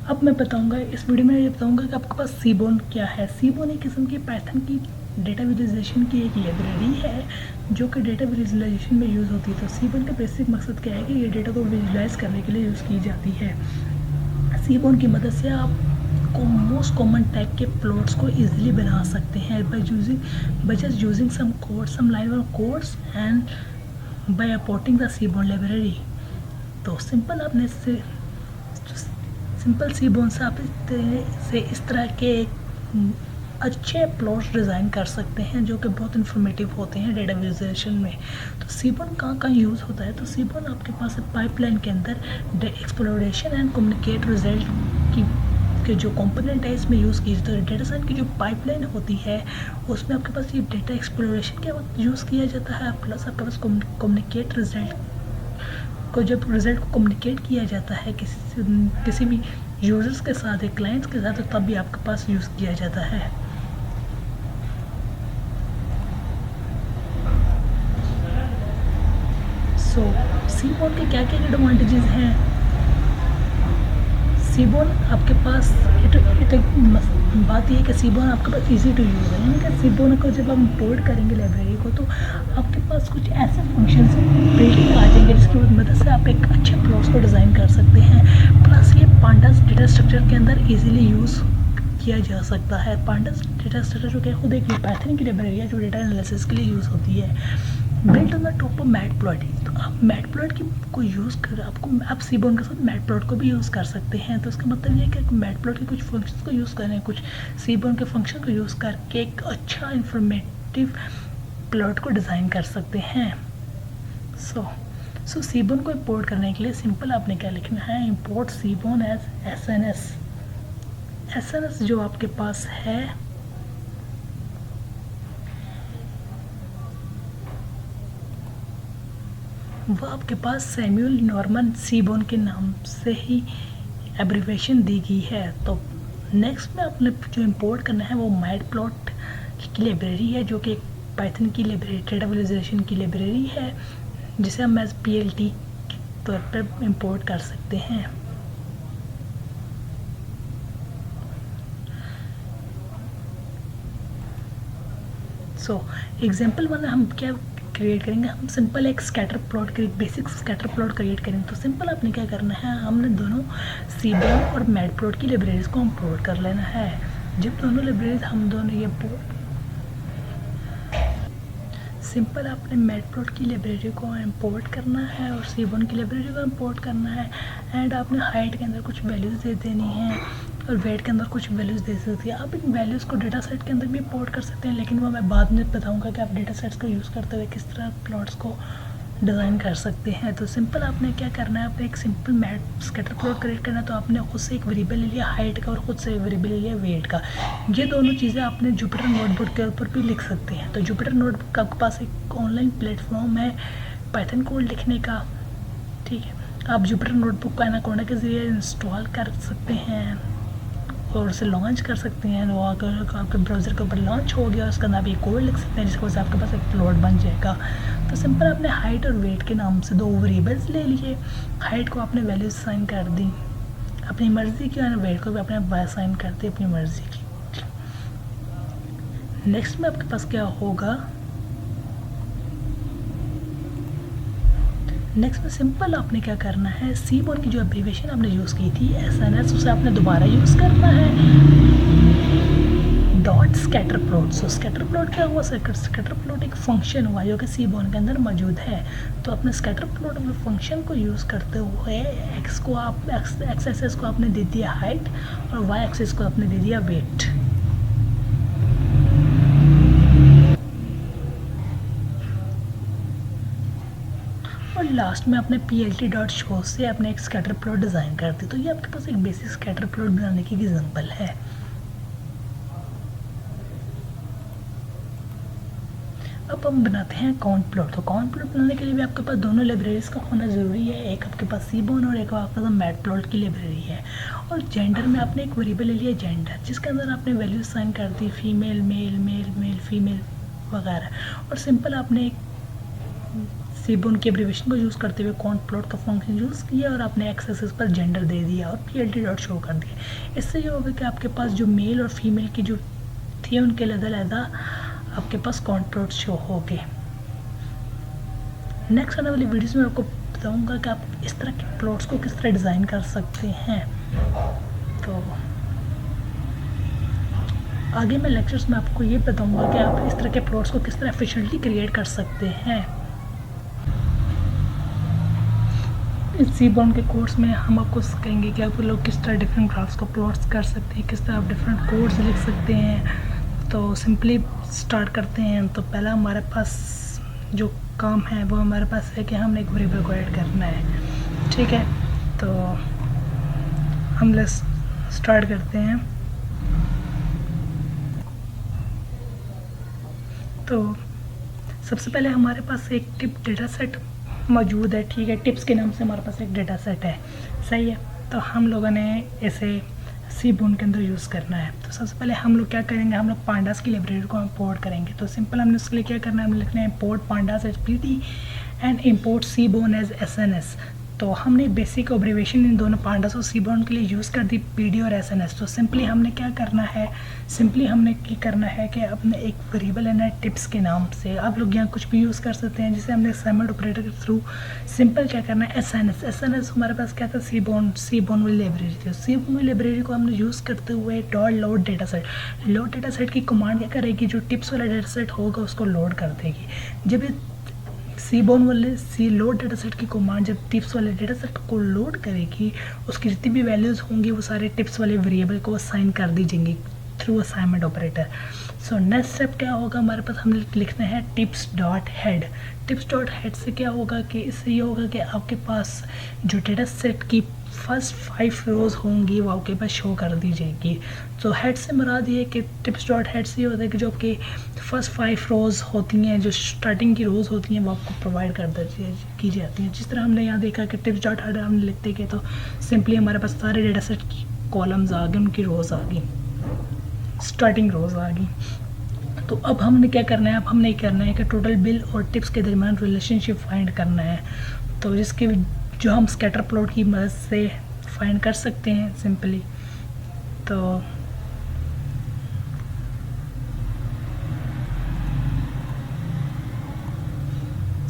अब मैं बताऊंगा इस वीडियो में, ये बताऊंगा कि आपके पास सीबोन क्या है। सीबोन एक किस्म की पाइथन की डेटा विजुअलाइजेशन की एक लाइब्रेरी है जो कि डेटा विजुअलाइजेशन में यूज़ होती है। तो सीबोन का बेसिक मकसद क्या है कि ये डेटा को विजुअलाइज करने के लिए यूज़ की जाती है। सीबोन की मदद से आप को मोस्ट कॉमन टाइप के प्लॉट्स को इजीली बना सकते हैं by just using some code, some line of codes and by importing the seaborn library. तो सिंपल सीबोन से आप इस तरह के अच्छे प्लॉट्स डिज़ाइन कर सकते हैं जो कि बहुत इन्फॉर्मेटिव होते हैं डेटा विजुअलाइजेशन में। तो सीबोन कहाँ यूज़ होता है? तो सीबोन आपके पास पाइपलाइन के अंदर एक्सप्लोरेशन एंड कम्युनिकेट रिजल्ट के जो कंपोनेंट है इसमें यूज़ की जाती है। डेटा साइंस की जो पाइपलाइन होती है उसमें आपके पास ये डेटा एक्सप्लोरेशन के वक्त यूज़ किया जाता है, प्लस आपके पास कम्युनिकेट रिजल्ट को, जब रिज़ल्ट को कम्युनिकेट किया जाता है किसी भी यूजर्स के साथ, एक क्लाइंट्स के साथ, तो तब भी आपके पास यूज़ किया जाता है। सो सीबोन के क्या क्या एडवांटेजेस हैं? सीबोन आपके पास बात यह है कि सीबोन आपके पास इजी टू यूज़ है, यानी कि सीबोन को जब हम इंपोर्ट करेंगे लाइब्रेरी को तो आपके पास कुछ ऐसे फंक्शंस बिल्ट आ जाएंगे जिसकी मदद से आप एक अच्छे प्लॉट्स को डिज़ाइन कर सकते हैं। प्लस ये पांडास डेटा स्ट्रक्चर के अंदर इजीली यूज़ किया जा सकता है। पांडास डेटा स्ट्रक्चर जो कि खुद एक पाइथन की लाइब्रेरी है जो डेटा एनालिसिस के लिए यूज़ होती है, built on the top of matplot. तो आप मैटप्लॉट की को यूज़ कर आप सीबोन के साथ मैटप्लॉट को भी यूज़ कर सकते हैं। तो इसका मतलब ये है कि मैटप्लॉट के कुछ फंक्शंस को यूज़ करें, कुछ सीबोन के फंक्शन को यूज़ करके एक अच्छा इंफॉर्मेटिव प्लॉट को डिज़ाइन कर सकते हैं। सो सीबोन को इंपोर्ट करने के लिए सिंपल आपने क्या लिखना है, इंपोर्ट सीबोन एज एसएनएस। एसएनएस जो आपके पास है वो आपके पास सैमुअल नॉर्मन सीबोन के नाम से ही एब्रीवेशन दी गई है। तो नेक्स्ट में आपने जो इंपोर्ट करना है वो मैटप्लॉट की लाइब्रेरी है जो कि एक पाइथन की लाइब्रेरी, डेटा विजुअलाइजेशन की लाइब्रेरी है जिसे हम एज PLT के तौर पर इंपोर्ट कर सकते हैं। एग्जाम्पल वन हम क्या क्रिएट करेंगे, हम सिंपल एक scatter plot basic scatter plot create करेंगे। तो सिंपल आपने क्या करना है, हमने दोनों सीबोन और मैटप्लॉट की लाइब्रेरीज को इंपोर्ट कर लेना है। जब दोनों लाइब्रेरीज हम दोनों ये सिंपल आपने मैटप्लॉट की लाइब्रेरी को इंपोर्ट करना है और सीबोन की लाइब्रेरी को इंपोर्ट करना है एंड आपने हाइट के अंदर कुछ वैल्यूज़ दे देनी है और वेट के अंदर कुछ वैल्यूज़ दे सकती है। आप इन वैल्यूज़ को डेटा सेट के अंदर भी इंपोर्ट कर सकते हैं, लेकिन वो मैं बाद में बताऊंगा कि आप डेटा सेट्स को यूज़ करते हुए किस तरह प्लॉट्स को डिज़ाइन कर सकते हैं। तो सिंपल आपने क्या करना है, आपने एक simple mat scatter plot create करना है। तो आपने खुद से एक वेरिएबल ले लिया हाइट का और खुद से एक वेरिएबल ले लिया वेट का। ये दोनों चीज़ें आपने जुपिटर नोटबुक के ऊपर भी लिख सकते हैं। तो जुपिटर नोटबुक आपके पास एक ऑनलाइन प्लेटफॉर्म है पाइथन कोड लिखने का, ठीक है। आप जुपिटर नोटबुक को एनाकोंडा के ज़रिए इंस्टॉल कर सकते हैं और उसे लॉन्च कर सकते हैं। वो अगर आपके ब्राउज़र के ऊपर लॉन्च हो गया उसका नाम एक कोड लिख सकते हैं जिसकी वजह से आपके पास एक प्लॉट बन जाएगा। तो सिंपल आपने हाइट और वेट के नाम से दो वेरिएबल्स ले लिए। हाइट को आपने वैल्यूज साइन कर दी अपनी मर्ज़ी की और वेट को भी आपने साइन कर दी अपनी मर्ज़ी की। नेक्स्ट में आपके पास क्या होगा, नेक्स्ट में सिंपल आपने क्या करना है, सीबोन की जो एब्रीवेशन आपने यूज़ की थी एसएनएस उसे आपने दोबारा यूज़ करना है डॉट स्कैटर प्लॉट। सो स्कैटर प्लॉट क्या हुआ, स्कैटर प्लॉट एक फंक्शन हुआ जो कि सीबोन के अंदर मौजूद है। तो अपने स्कैटर प्लॉट में फंक्शन को यूज़ करते हुए एक्स एक्सेस को आपने दे दिया हाइट और वाई एक्सेस को आपने दे दिया वेट। और लास्ट में अपने PLT.show से अपने एक स्कैटर प्लॉट डिज़ाइन कर दी। तो ये आपके पास एक बेसिक स्कैटर प्लॉट बनाने की एग्जांपल है। अब हम बनाते हैं काउंट प्लॉट। तो काउंट प्लॉट बनाने के लिए भी आपके पास दोनों लाइब्रेरीज का होना ज़रूरी है, एक आपके पास सीबोन और एक आपके पास मैटप्लॉट की लाइब्रेरी है। और जेंडर में आपने एक वेरिएबल ले लिया जेंडर जिसके अंदर आपने वैल्यूज साइन कर दी female, male, male, male, female वगैरह। और सिंपल आपने एक सीबोन की एब्रीवेशन को यूज़ करते हुए कॉन्ट प्लॉट का फंक्शन यूज़ किया और आपने एक्स एक्सिस पर जेंडर दे दिया और PLT डॉट शो कर दिया। इससे ये होगा कि आपके पास जो मेल और फीमेल की जो थी उनके अलग-अलग आपके पास कॉन्ट प्लॉट शो हो गए। नेक्स्ट आने वाली वीडियोस में आपको बताऊंगा कि आप इस तरह के प्लॉट्स को किस तरह डिज़ाइन कर सकते हैं। तो आगे मैं लेक्चर्स में आपको ये बताऊंगा कि आप इस तरह के प्लॉट्स को किस तरह एफिशिएंटली क्रिएट कर सकते हैं। इस सीबोर्न के कोर्स में हम आपको सिखाएंगे कि आप लोग किस तरह डिफरेंट ग्राफ्स को प्लॉट्स कर सकते हैं, किस तरह आप डिफरेंट कोड्स लिख सकते हैं। तो सिंपली स्टार्ट करते हैं। तो पहला हमारे पास जो काम है वो हमारे पास है कि हमने एक वेरिएबल को ऐड करना है, ठीक है। तो हम स्टार्ट करते हैं। तो सबसे पहले हमारे पास एक टिप डेटा सेट मौजूद है, ठीक है। टिप्स के नाम से हमारे पास एक डेटा सेट है, सही है। तो हम लोगों ने इसे सीबोर्न के अंदर यूज़ करना है। तो सबसे पहले हम लोग क्या करेंगे, हम लोग पांडास की लाइब्रेरी को इंपोर्ट करेंगे। तो सिंपल हमने उसके लिए क्या करना है, हमें लिखना है import pandas as PD and import seaborn as SNS। तो हमने बेसिक ऑब्जर्वेशन इन दोनों पांडास और सीबोर्न के लिए यूज़ कर दी, PD और SNS। तो सिंपली हमने क्या करना है, कि अपने एक वेरिएबल लेना है टिप्स के नाम से। आप लोग यहाँ कुछ भी यूज़ कर सकते हैं, जिसे हमने असाइनमेंट ऑपरेटर के थ्रू सिंपल क्या करना है, SNS हमारे पास क्या था, सीबोर्न वाली लाइब्रेरी थी। सीबोर्न वाली लाइब्रेरी को हमने यूज़ करते हुए डॉट लोड डेटा सेट की कमांड क्या करेगी, जो टिप्स वाला डेटा सेट होगा उसको लोड कर देगी। जब सीबोर्न वाले लोड डेटा सेट की कमांड जब टिप्स वाले डेटा सेट को लोड करेगी, उसकी जितनी भी वैल्यूज़ होंगी वो सारे टिप्स वाले वेरिएबल को असाइन कर दी जाएंगी through assignment operator. So next step क्या होगा, हमारे पास हमने लिखना है tips dot head. Tips dot head से क्या होगा कि इससे ये होगा कि आपके पास जो डेटा सेट की फर्स्ट 5 रोज़ होंगी वो आपके पास शो कर दी जाएगी। तो हेड से मुराद ये है कि टिप्स डॉट हेड से ये होता है कि जो आपकी फर्स्ट 5 रोज़ होती हैं, जो स्टार्टिंग की रोज़ होती हैं, वो आपको प्रोवाइड कर की जाती हैं। जिस तरह हमने यहाँ देखा कि टिप्स डॉट हेड हमने लिखते गए तो सिंपली हमारे पास सारे डेटा सेट की कॉलम्स आ गए, उनकी रोज़ आ गई, स्टार्टिंग रोज़ आ गई। तो अब हमने क्या करना है, अब हमने करना है कि टोटल बिल और टिप्स के दरमियान रिलेशनशिप फाइंड करना है। तो जिसके जो हम स्कैटर प्लॉट की मदद से फाइंड कर सकते हैं सिंपली। तो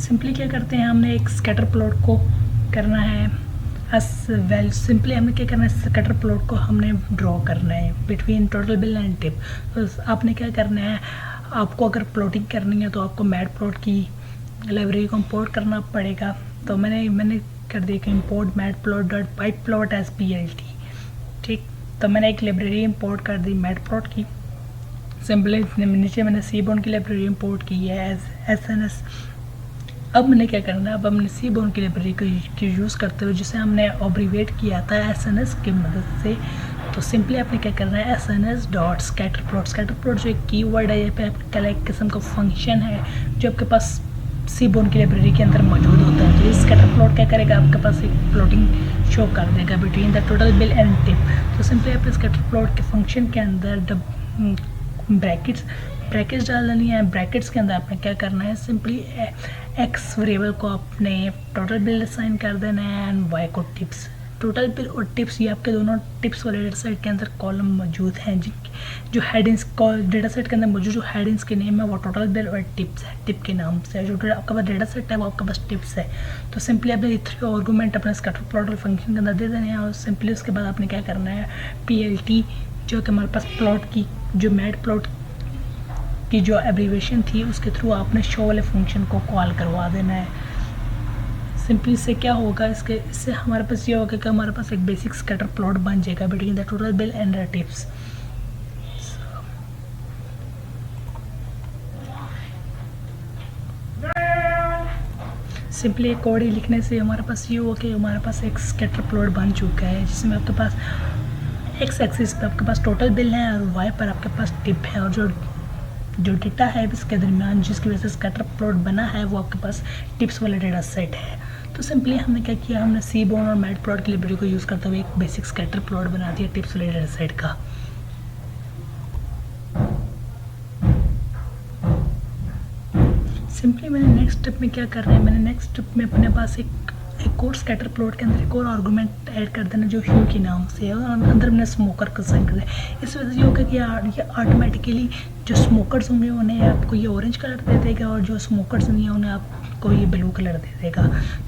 सिंपली क्या करते हैं, हमने एक स्कैटर प्लॉट को करना है सिंपली हमने क्या करना है, स्कैटर प्लॉट को हमने ड्रॉ करना है between total bill and tip. तो आपने क्या करना है, आपको अगर प्लॉटिंग करनी है तो आपको मैट प्लॉट की लाइब्रेरी को इंपोर्ट करना पड़ेगा। तो मैंने कर दिया कि import mat plot dot pipe plot as PLT, ठीक। तो मैंने एक लाइब्रेरी इंपोर्ट कर दी मैट प्लॉट की। सिंपली नीचे मैंने सीबोर्न की लाइब्रेरी इंपोर्ट की है एज SNS। अब मैंने क्या करना है, अब हमने सीबोर्न की लाइब्रेरी को यूज़ करते हुए जिसे हमने ऑब्रीवेट किया था SNS की मदद से। तो सिंपली आपने क्या करना है, SNS डॉट स्कैटर प्लॉट जो एक कीवर्ड है, ये पे आपका एक किस्म का फंक्शन है जो आपके पास सीबोर्न की लाइब्रेरी के अंदर मौजूद होता है। तो ये स्कैटर प्लॉट क्या करेगा, आपके पास एक प्लॉटिंग शो कर देगा between the total bill and tip. तो सिंपली आपने स्कैटर प्लॉट के फंक्शन के अंदर ब्रैकेट्स डाल देनी है। ब्रैकेट्स के अंदर आपने क्या करना है, सिंपली एक्स वेरिएबल को आपने टोटल बिल असाइन कर देना है एंड वाई को टिप्स। टोटल बिल और टिप्स ये आपके दोनों टिप्स वाले डेटा सेट के अंदर कॉलम मौजूद हैं, जो हेडिंग्स डेटा सेट के अंदर मौजूद जो हेडिंग्स के नेम है वो टोटल बिल और टिप्स है, टिप के नाम से। जो आपका पास डेटा सेट है वो आपके पास टिप्स है। तो सिंपली आपने 3 आर्गूमेंट अपने स्कैटर प्लॉट फंक्शन के अंदर दे देने हैं और सिंपली उसके बाद आपने क्या करना है, PLT जो कि हमारे पास प्लॉट की जो मैट प्लॉट की जो एब्रीवेशन थी उसके थ्रू आपने शो वाले फंक्शन को कॉल करवा देना है। सिंपली इससे क्या होगा, इससे हमारे पास ये होगा कि हमारे पास एक बेसिक स्कैटर प्लॉट बन जाएगा between the total bill and the tips. Simply एक कोड ही लिखने से हमारे पास ये होगा कि हमारे पास एक स्कैटर प्लॉट बन चुका है, जिसमें आपके पास एक्स एक्सिस पे आपके पास टोटल बिल है और वाई पर आपके पास टिप है, और जो डेटा है इसके दरमियान जिसकी वजह से स्कैटर प्लॉट बना है वो आपके पास टिप्स वाला डेटा सेट है। तो सिंपली हमने क्या किया, हमने सीबोर्न और मैट प्लॉट की लाइब्रेरी को यूज़ करते हुए एक बेसिक स्कैटर प्लॉट बना दिया टिप्स वाले डेटा सेट का। सिंपली मैंने नेक्स्ट स्टेप में क्या करना है, मैंने नेक्स्ट स्टेप में अपने पास एक और स्कैटर प्लॉट के अंदर एक और आर्गूमेंट ऐड कर देना जो ह्यू के नाम से है, और अंदर मैंने स्मोकर का साइन कर दिया। इस वजह से ये होगा कि ये ऑटोमेटिकली जो स्मोकर्स होंगे उन्हें आपको ये ऑरेंज कलर दे देगा, और जो स्मोकर्स नहीं है उन्हें आपको ये ब्लू कलर दे देगा।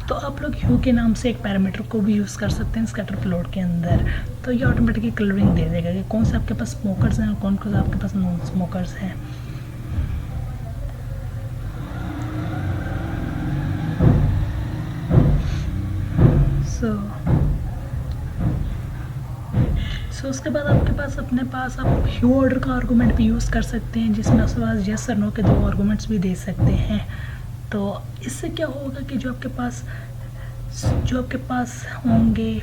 तो आप लोग ह्यू के नाम से एक पैरामीटर को भी यूज़ कर सकते हैं स्कैटर प्लॉट के अंदर, तो ये ऑटोमेटिकली कलरिंग दे देगा कि कौन से आपके पास स्मोकर्स हैं और कौन कौन से आपके पास नॉन स्मोकर्स हैं। सो उसके बाद आपके पास अपने पास आप ह्यू ऑर्डर का आर्गूमेंट भी यूज़ कर सकते हैं, जिसमें उसके पास यस और नो के 2 आर्गूमेंट्स भी दे सकते हैं। तो इससे क्या होगा कि जो आपके पास होंगे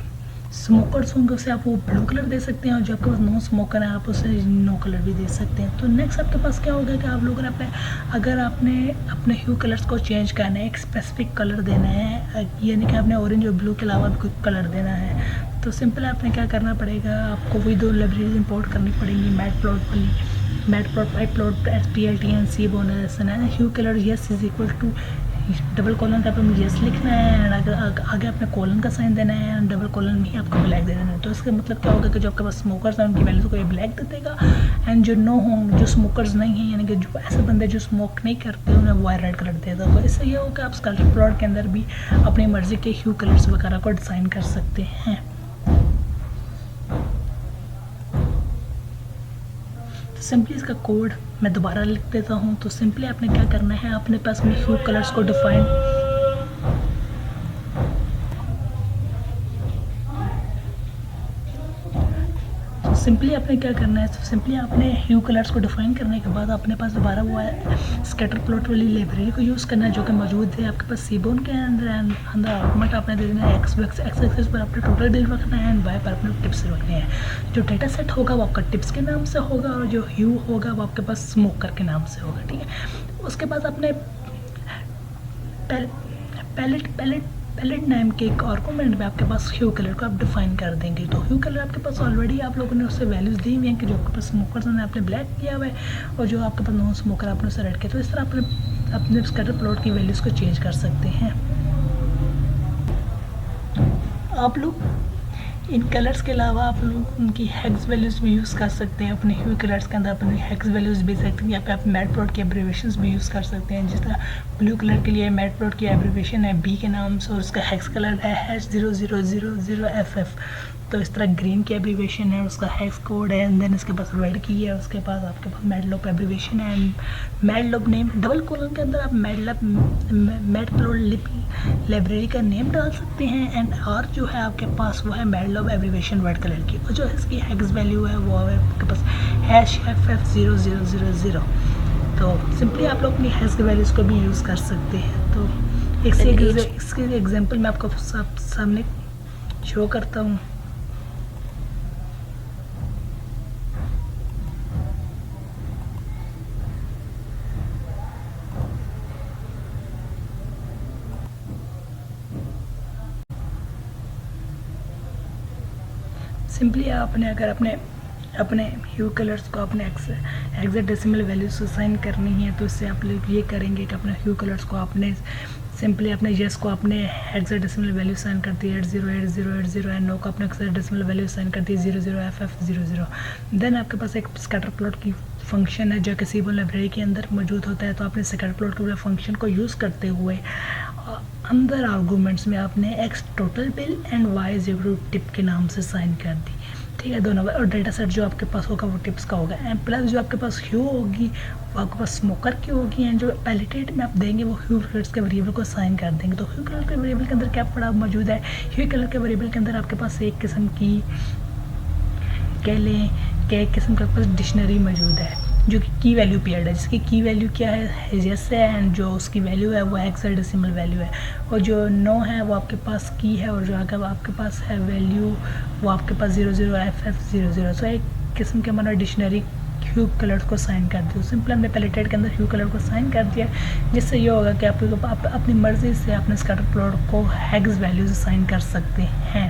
स्मोकर्स होंगे उसे आप वो ब्लू कलर दे सकते हैं, और जो आपके पास नो स्मोकर है आप उसे नो कलर भी दे सकते हैं। तो नेक्स्ट आपके पास क्या होगा कि आप लोगों ने अगर आपने अपने ह्यू कलर्स को चेंज करना है, एक स्पेसिफिक कलर देना है, यानी कि आपने ऑरेंज और ब्लू के अलावा भी कोई कलर देना है, तो सिंपल आपने क्या करना पड़ेगा, आपको वही 2 लाइब्रेरीज इंपोर्ट करनी पड़ेंगी, matplot pyplot SPLT and seaborn है। Hue colour yes is equal to double colon का आपको यस लिखना है, एंड अगर आगे आपने कॉलन का साइन देना है, एंड डबल कॉलन में ही आपको ब्लैक दे देना है। तो इसका मतलब क्या होगा कि जो आपके पास स्मोकर्स हैं उनकी वैल्यूज़ को ये ब्लैक दे देगा, एंड जो नो होंगे, जो स्मोकर्स नहीं हैं, यानी कि जो ऐसे बंदे जो स्मोक नहीं करते उन्हें वो रेड कलर दे देगा। तो इससे ये होगा आप स्कैटर प्लॉट के अंदर भी अपनी मर्जी के ह्यू कलर्स वगैरह को डिज़ाइन कर सकते हैं। तो सिंपली इसका कोड मैं दोबारा लिख देता हूँ। तो सिंपली आपने क्या करना है, अपने पास में ह्यू कलर्स को डिफाइन सिंपली आपने क्या करना है, तो सिंपली आपने ह्यू कलर्स को डिफाइन करने के बाद अपने पास दोबारा वो है स्कैटर प्लॉट वाली लाइब्रेरी को यूज़ करना है जो कि मौजूद है आपके पास सीबोर्न के अंदर आर्गूमेंट आपने दे देना है। एक्स एक्सिस पर अपने टोटल बिल रखना है, एंड वाई पर अपने टिप्स रखने हैं। जो डेटा सेट होगा वो आपका टिप्स के नाम से होगा, और जो ह्यू होगा वो आपके पास स्मोकर के नाम से होगा, ठीक है। उसके बाद अपने पैलेट नाम के एक आर्गूमेंट में आपके पास ह्यू कलर को आप डिफाइन कर देंगे। तो ह्यू कलर आपके पास ऑलरेडी आप लोगों ने उससे वैल्यूज़ दी हुई हैं कि जो आपके पास स्मोकर्स ने आपने ब्लैक किया हुआ है, और जो आपके पास नॉन स्मोकर आपने उसे रेड किया। तो इस तरह अपने स्कैटर प्लॉट की वैल्यूज़ को चेंज कर सकते हैं। आप लोग इन कलर्स के अलावा आप लोग उनकी हेक्स वैल्यूज़ भी यूज़ कर सकते हैं। अपने ह्यू कलर्स के अंदर अपनी हेक्स वैल्यूज़ भी सकते हैं, या फिर आप मैटप्लॉट की एब्रीवेशंस भी यूज़ कर सकते हैं। जिस तरह ब्लू कलर के लिए मैटप्लॉट की एब्रीवेशन है B के नाम से, और उसका हेक्स कलर है #0000FF। तो इस तरह ग्रीन की एब्रीवेशन है, उसका हेक्स कोड है, एंड देन इसके पास रेड की है, उसके पास आपके पास मैटप्लॉट एब्रीवेशन है, and matplot name double colon के अंदर आप मैटप्लॉट लाइब्रेरी का नेम डाल सकते हैं, एंड और जो है आपके पास वो है मैटप्लॉट एब्रीवेशन रेड कलर की, और जो इसकी हेक्स वैल्यू है वो है आपके पास #FF0000। तो सिंपली आप लोग अपनी हेक्स वैल्यूज़ को भी यूज़ कर सकते हैं। तो इसके एग्जांपल मैं आपको सामने शो करता हूँ। सिंपली आपने अगर अपने ह्यू कलर्स को अपने हेक्साडेसिमल वैल्यूज से साइन करनी है, तो इससे आप लोग ये करेंगे कि अपने ह्यू कलर्स को आपने सिंपली अपने यस को अपने हेक्साडेसिमल वैल्यू साइन कर दी 808080, एंड नो को अपने हेक्साडेसिमल वैल्यू साइन कर दी 00FF00। देन आपके पास एक स्कैटर प्लॉट की फंक्शन है जो कि सीबोर्न लाइब्रेरी के अंदर मौजूद होता है। तो आपने स्कैटर प्लॉट के फंक्शन को यूज़ करते हुए अंदर आर्गूमेंट्स में आपने X total bill and Y zero tip के नाम से साइन कर दी, ठीक है, दोनों। और डेटा सेट जो आपके पास होगा वो टिप्स का होगा, एंड प्लस जो आपके पास ह्यू होगी वो आपके पास स्मोकर की होगी, एंड जो पैलेटेड में आप देंगे वो ह्यू कलर्स के वेरिएबल को साइन कर देंगे। तो ह्यू कलर के वेरिएबल के अंदर क्या पड़ा मौजूद है, ह्यू कलर के वेरिएबल के अंदर आपके पास एक किस्म की कह लें कि एक किस्म के पास डिक्शनरी मौजूद है जो कि की वैल्यू पेयर्ड है, जिसकी की वैल्यू क्या है यस है, एंड जो उसकी वैल्यू है वो हेक्साडेसिमल वैल्यू है, और जो नो है वो आपके पास की है, और जो अगर आपके पास है वैल्यू वो आपके पास 00FF00। सो एक किस्म के हमारा डिक्शनरी ह्यू कलर को साइन कर दिया। सिंपल हमने पैलेटेड के अंदर ह्यू कलर को साइन कर दिया, जिससे ये होगा कि आप अपनी मर्ज़ी से अपने स्कैटर प्लॉट को हेक्स वैल्यू से साइन कर सकते हैं।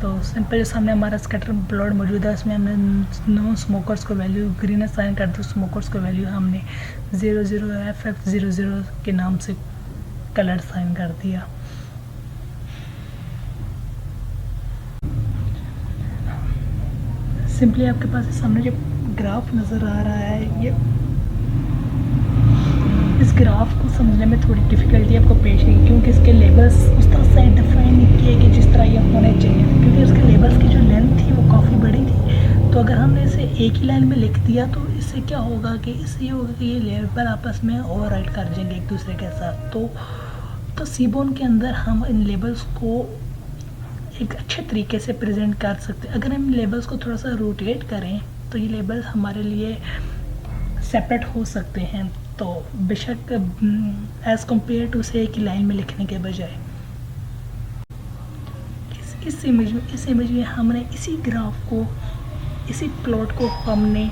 तो सिंपल जो सामने हमारा स्कैटर प्लॉट मौजूद है उसमें हमने नो स्मोकर्स को वैल्यू ग्रीन साइन कर दो, स्मोकर्स को वैल्यू हमने 00FF00 के नाम से कलर साइन कर दिया। सिंपली आपके पास सामने जो ग्राफ नज़र आ रहा है, ये इस ग्राफ को समझने में थोड़ी डिफ़िकल्टी आपको पेश है क्योंकि इसके लेबल्स उस तरह से डिफाइन नहीं किए कि जिस तरह ये होने चाहिए थे, क्योंकि इसके लेबल्स की जो लेंथ थी वो काफ़ी बड़ी थी। तो अगर हमने इसे एक ही लाइन में लिख दिया तो इससे क्या होगा कि इससे ये होगा कि ये लेबल आपस में ओवरराइड कर जाएंगे एक दूसरे के साथ। तो सीबोन के अंदर हम इन लेबल्स को एक अच्छे तरीके से प्रेजेंट कर सकते हैं। अगर हम लेबल्स को थोड़ा सा रोटेट करें तो ये लेबल्स हमारे लिए सेपरेट हो सकते हैं, तो बेशक एज़ कम्पेयर टू से एक ही लाइन में लिखने के बजाय। इस इमेज में हमने इसी ग्राफ को, इसी प्लॉट को हमने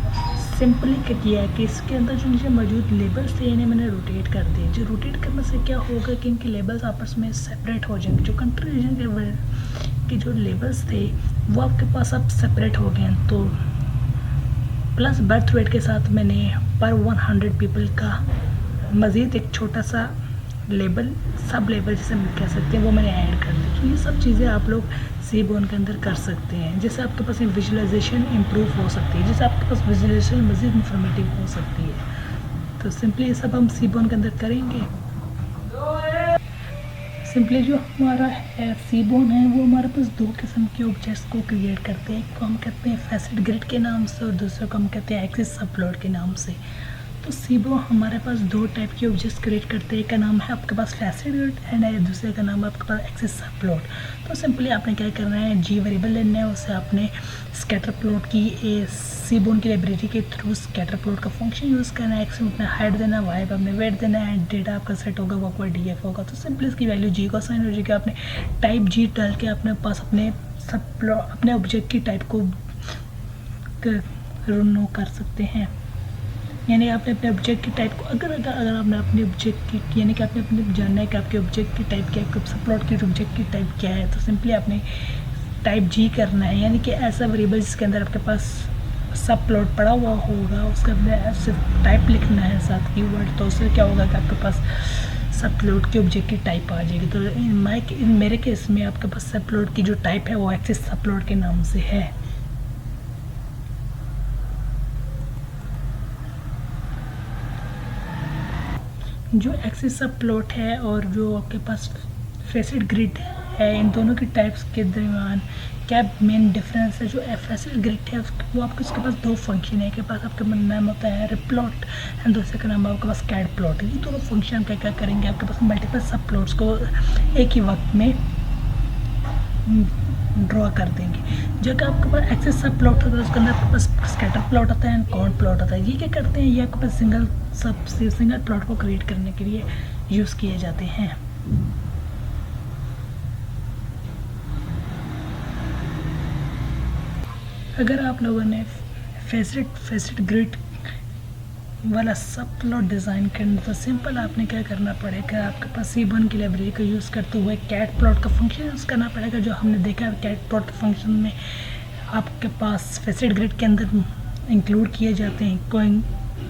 सिंपली किया है कि इसके अंदर जो नीचे मौजूद लेबल्स थे इन्हें मैंने रोटेट कर दिए। जो रोटेट करने से क्या होगा कि इनके लेबल्स आपस में सेपरेट हो जाएंगे। जो कंट्री रीजन के जो लेबल्स थे वो आपके पास अब सेपरेट हो गए हैं। तो प्लस बर्थ रेट के साथ मैंने पर 100 पीपल का मज़ीद एक छोटा सा लेबल, सब लेबल जिसे हम कह सकते हैं, वो मैंने ऐड कर दी। तो ये सब चीज़ें आप लोग सीबोन के अंदर कर सकते हैं, जिससे आपके पास विजुअलाइजेशन इम्प्रूव हो सकती है, जिससे आपके पास विजुअलाइजेशन मज़ीद इंफॉर्मेटिव हो सकती है। तो सिंपली ये सब हम सीबोन के अंदर करेंगे। सिंपली जो हमारा है सीबोन है वो हमारे पास दो किस्म के ऑब्जेक्ट्स को क्रिएट करते हैं। एक को हम कहते हैं फैसेट ग्रिड के नाम से और दूसरे को हम कहते हैं एक्सिस सबप्लॉट के नाम से। तो सीबोन हमारे पास दो टाइप के ऑब्जेक्ट्स क्रिएट करते हैं। एक का नाम है आपके पास फैसेट ग्रिड एंड दूसरे का नाम है आपके पास एक्सिस सबप्लॉट। तो सिंपली आपने क्या करना है, जी वेरिएबल लेना है, उससे आपने स्कैटर प्लॉट की सीबोन की लाइब्रेरी के थ्रू स्कैटर प्लॉट का फंक्शन यूज़ करना है। एक्स में अपना हाइट देना, वाई में अपने वेट देना है, डेटा आपका सेट होगा वो आपका डीएफ होगा। तो सिंपली इसकी वैल्यू जी को असाइन हो जाएगी। आपने टाइप जी डाल के अपने पास अपने ऑब्जेक्ट की टाइप को नो कर सकते हैं। यानी आपने अपने ऑब्जेक्ट की टाइप को अगर आपने अपने ऑब्जेक्ट की, यानी कि आपने अपने जानना है कि आपके ऑब्जेक्ट की टाइप क्या है, आपके सबप्लॉट की ऑब्जेक्ट की टाइप क्या है, तो सिंपली आपने टाइप जी करना है। यानी कि ऐसा वेरिएबल जिसके अंदर आपके पास सब प्लॉट पड़ा हुआ होगा उसका सिर्फ टाइप लिखना है साथ कीवर्ड। तो उससे क्या होगा कि आपके पास सब प्लॉट की ऑब्जेक्ट की टाइप आ जाएगी। तो मेरे केस में आपके पास सब प्लॉट की जो टाइप है वो एक्सिस सब प्लॉट के नाम से है। जो एक्सिस सब प्लॉट है और जो आपके पास फैसेट ग्रिड है, इन दोनों की टाइप्स के दरमियान क्या मेन डिफरेंस है। जो फैसेट ग्रिड है वो आपके उसके पास दो फंक्शन है। के पास आपका नाम होता है रिप्लॉट एंड दूसरे का नाम आपके पास कैट प्लॉट। ये दोनों फंक्शन क्या क्या करेंगे, आपके पास मल्टीपल सब प्लॉट्स को एक ही वक्त में ड्रॉ कर देंगे। जो कि आपके पास एक्सेस सब प्लॉट होता है उसके अंदर आपके पास स्कैटर प्लॉट होता है एंड काउंट प्लॉट होता है। ये क्या करते हैं, ये आपके पास सिंगल प्लॉट को क्रिएट करने के लिए यूज़ किए जाते हैं। अगर आप लोगों ने फैसेट ग्रिड वाला सब प्लॉट डिज़ाइन करना तो सिंपल आपने क्या करना पड़ेगा, आपके पास सीबोन की लाइब्रेरी को यूज़ करते हुए कैट प्लॉट का फंक्शन यूज़ करना पड़ेगा। जो हमने देखा है कैट प्लॉट फंक्शन में आपके पास फैसेट ग्रिड के अंदर इंक्लूड किए जाते हैं, को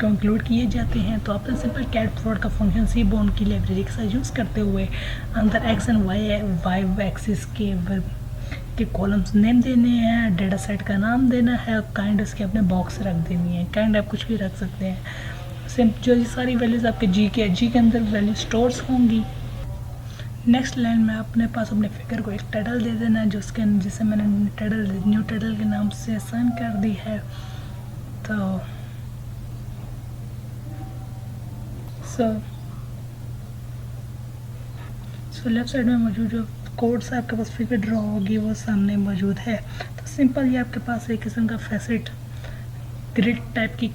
इंक्लूड किए जाते हैं। तो आपने सिंपल कैट प्लॉट का फंक्शन सीबोन की लाइब्रेरी के साथ यूज़ करते हुए अंदर एक्स एंड वाई एक्सिस के कॉलम्स नेम देने हैं, डेटा सेट का नाम देना है और काइंड उसके अपने बॉक्स रख देनी है। काइंड आप कुछ भी रख सकते हैं। जो ये सारी वैल्यूज़ आपके जी के अंदर वैल्यू स्टोर्स होंगी। नेक्स्ट लाइन में अपने पास अपने फिगर को एक टाइटल दे देना है जिसे मैंने न्यू टाइटल के नाम से असाइन कर दी है। तो लेफ्ट साइड में मौजूद जो कोड से आपके पास फिगर ड्रॉ होगी वो सामने मौजूद है। तो सिंपल ये आपके पास एक किस्म का फैसेट ग्रिड टाइप की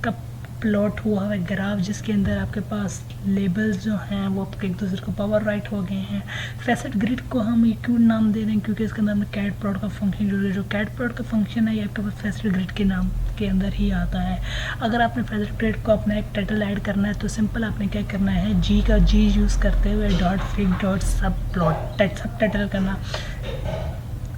का प्लॉट हुआ है ग्राफ, जिसके अंदर आपके पास लेबल्स जो हैं वो आपके एक दूसरे को पावर राइट हो गए हैं। फैसेट ग्रिड को हम ये क्यों नाम दे रहे हैं, क्योंकि इसके अंदर में कैट प्लॉट का फंक्शन जो कैट प्लॉट का फंक्शन है ये आपके पास फैसेट ग्रिड के नाम के अंदर ही आता है। अगर आपने फैसेट ग्रिड को अपना एक टाइटल ऐड करना है तो सिंपल आपने क्या करना है, जी यूज़ करते हुए डॉट फिग डॉट सब प्लॉट सब टाइटल करना